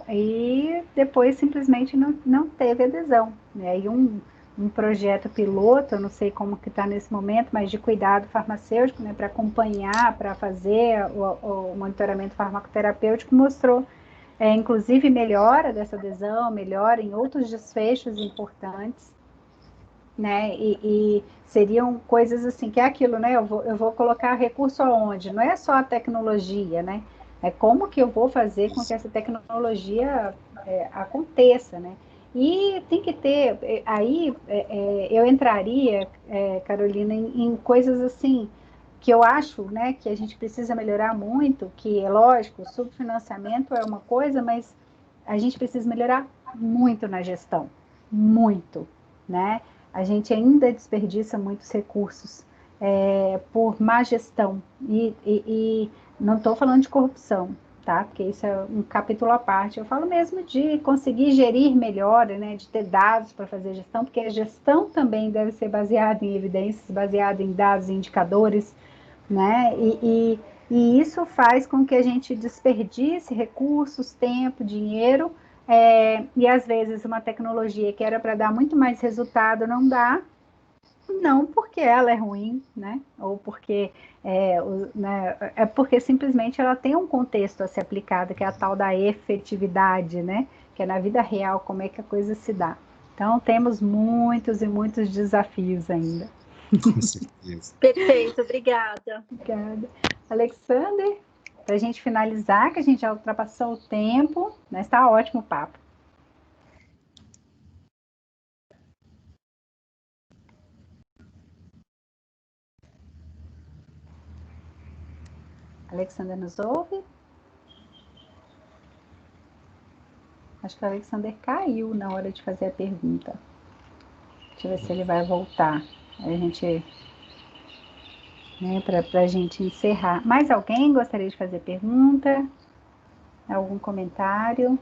S1: e depois simplesmente não teve adesão. E aí um projeto piloto, eu não sei como que está nesse momento, mas de cuidado farmacêutico, né, para acompanhar, para fazer o monitoramento farmacoterapêutico, mostrou, inclusive, melhora dessa adesão, melhora em outros desfechos importantes, né, e seriam coisas assim, que é aquilo, né, eu vou colocar recurso aonde? Não é só a tecnologia, né, é como que eu vou fazer com que essa tecnologia aconteça, né, e tem que ter, aí eu entraria, Carolina, em coisas assim, que eu acho, né, que a gente precisa melhorar muito, que é lógico, o subfinanciamento é uma coisa, mas a gente precisa melhorar muito na gestão, muito, né, a gente ainda desperdiça muitos recursos por má gestão. E não estou falando de corrupção, tá? Porque isso é um capítulo à parte. Eu falo mesmo de conseguir gerir melhor, né? De ter dados para fazer gestão, porque a gestão também deve ser baseada em evidências, baseada em dados e indicadores, né? E isso faz com que a gente desperdice recursos, tempo, dinheiro, e às vezes uma tecnologia que era para dar muito mais resultado não dá, não porque ela é ruim, né? Ou porque é porque simplesmente ela tem um contexto a ser aplicado, que é a tal da efetividade, né? Que é na vida real como é que a coisa se dá. Então temos muitos e muitos desafios ainda.
S2: Com certeza.
S5: Perfeito, obrigada.
S1: Obrigada. Alexander, para a gente finalizar, que a gente já ultrapassou o tempo, mas está ótimo o papo. Alexander nos ouve? Acho que o Alexander caiu na hora de fazer a pergunta. Deixa eu ver se ele vai voltar. Aí a gente, né, para a gente encerrar. Mais alguém gostaria de fazer pergunta? Algum comentário?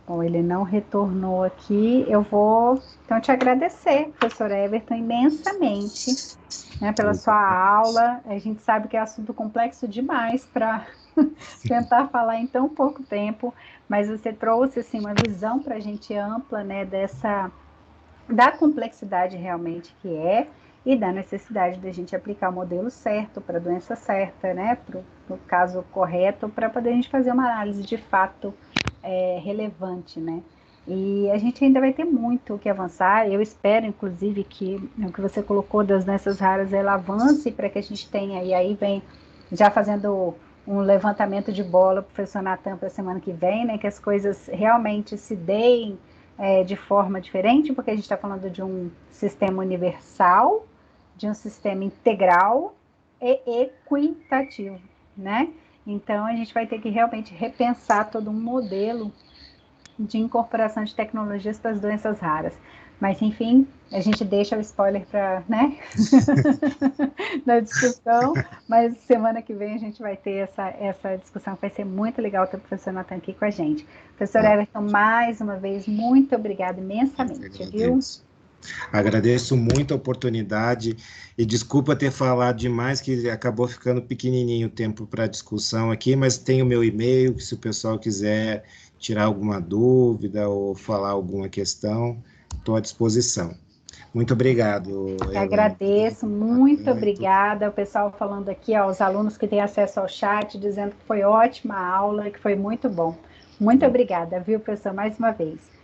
S1: Bom, ele não retornou aqui. Eu vou, então, te agradecer, professor Everton, imensamente, né, pela sua aula. A gente sabe que é assunto complexo demais para tentar falar em tão pouco tempo, mas você trouxe assim, uma visão para a gente ampla, né, da complexidade realmente que é e da necessidade da gente aplicar o modelo certo para a doença certa, né, para o caso correto, para poder a gente fazer uma análise de fato relevante, né. E a gente ainda vai ter muito o que avançar. Eu espero, inclusive, que o que você colocou das doenças raras, ela avance para que a gente tenha, e aí vem já fazendo um levantamento de bola para o professor Natan para a semana que vem, né, que as coisas realmente se deem de forma diferente, porque a gente está falando de um sistema universal, de um sistema integral e equitativo, né? Então, a gente vai ter que realmente repensar todo um modelo de incorporação de tecnologias para as doenças raras. Mas, enfim, a gente deixa o spoiler para, né, na discussão, mas semana que vem a gente vai ter essa discussão, que vai ser muito legal ter o professor Natan aqui com a gente. Professor Everton, mais uma vez, muito obrigada imensamente, viu?
S2: Agradeço muito a oportunidade e desculpa ter falado demais, que acabou ficando pequenininho o tempo para discussão aqui, mas tem o meu e-mail, que se o pessoal quiser tirar alguma dúvida ou falar alguma questão, estou à disposição. Muito obrigado, Elaine.
S1: Agradeço, muito obrigada. O pessoal falando aqui, ó, os alunos que têm acesso ao chat, dizendo que foi ótima a aula, que foi muito bom. Muito obrigada, viu, professor, mais uma vez.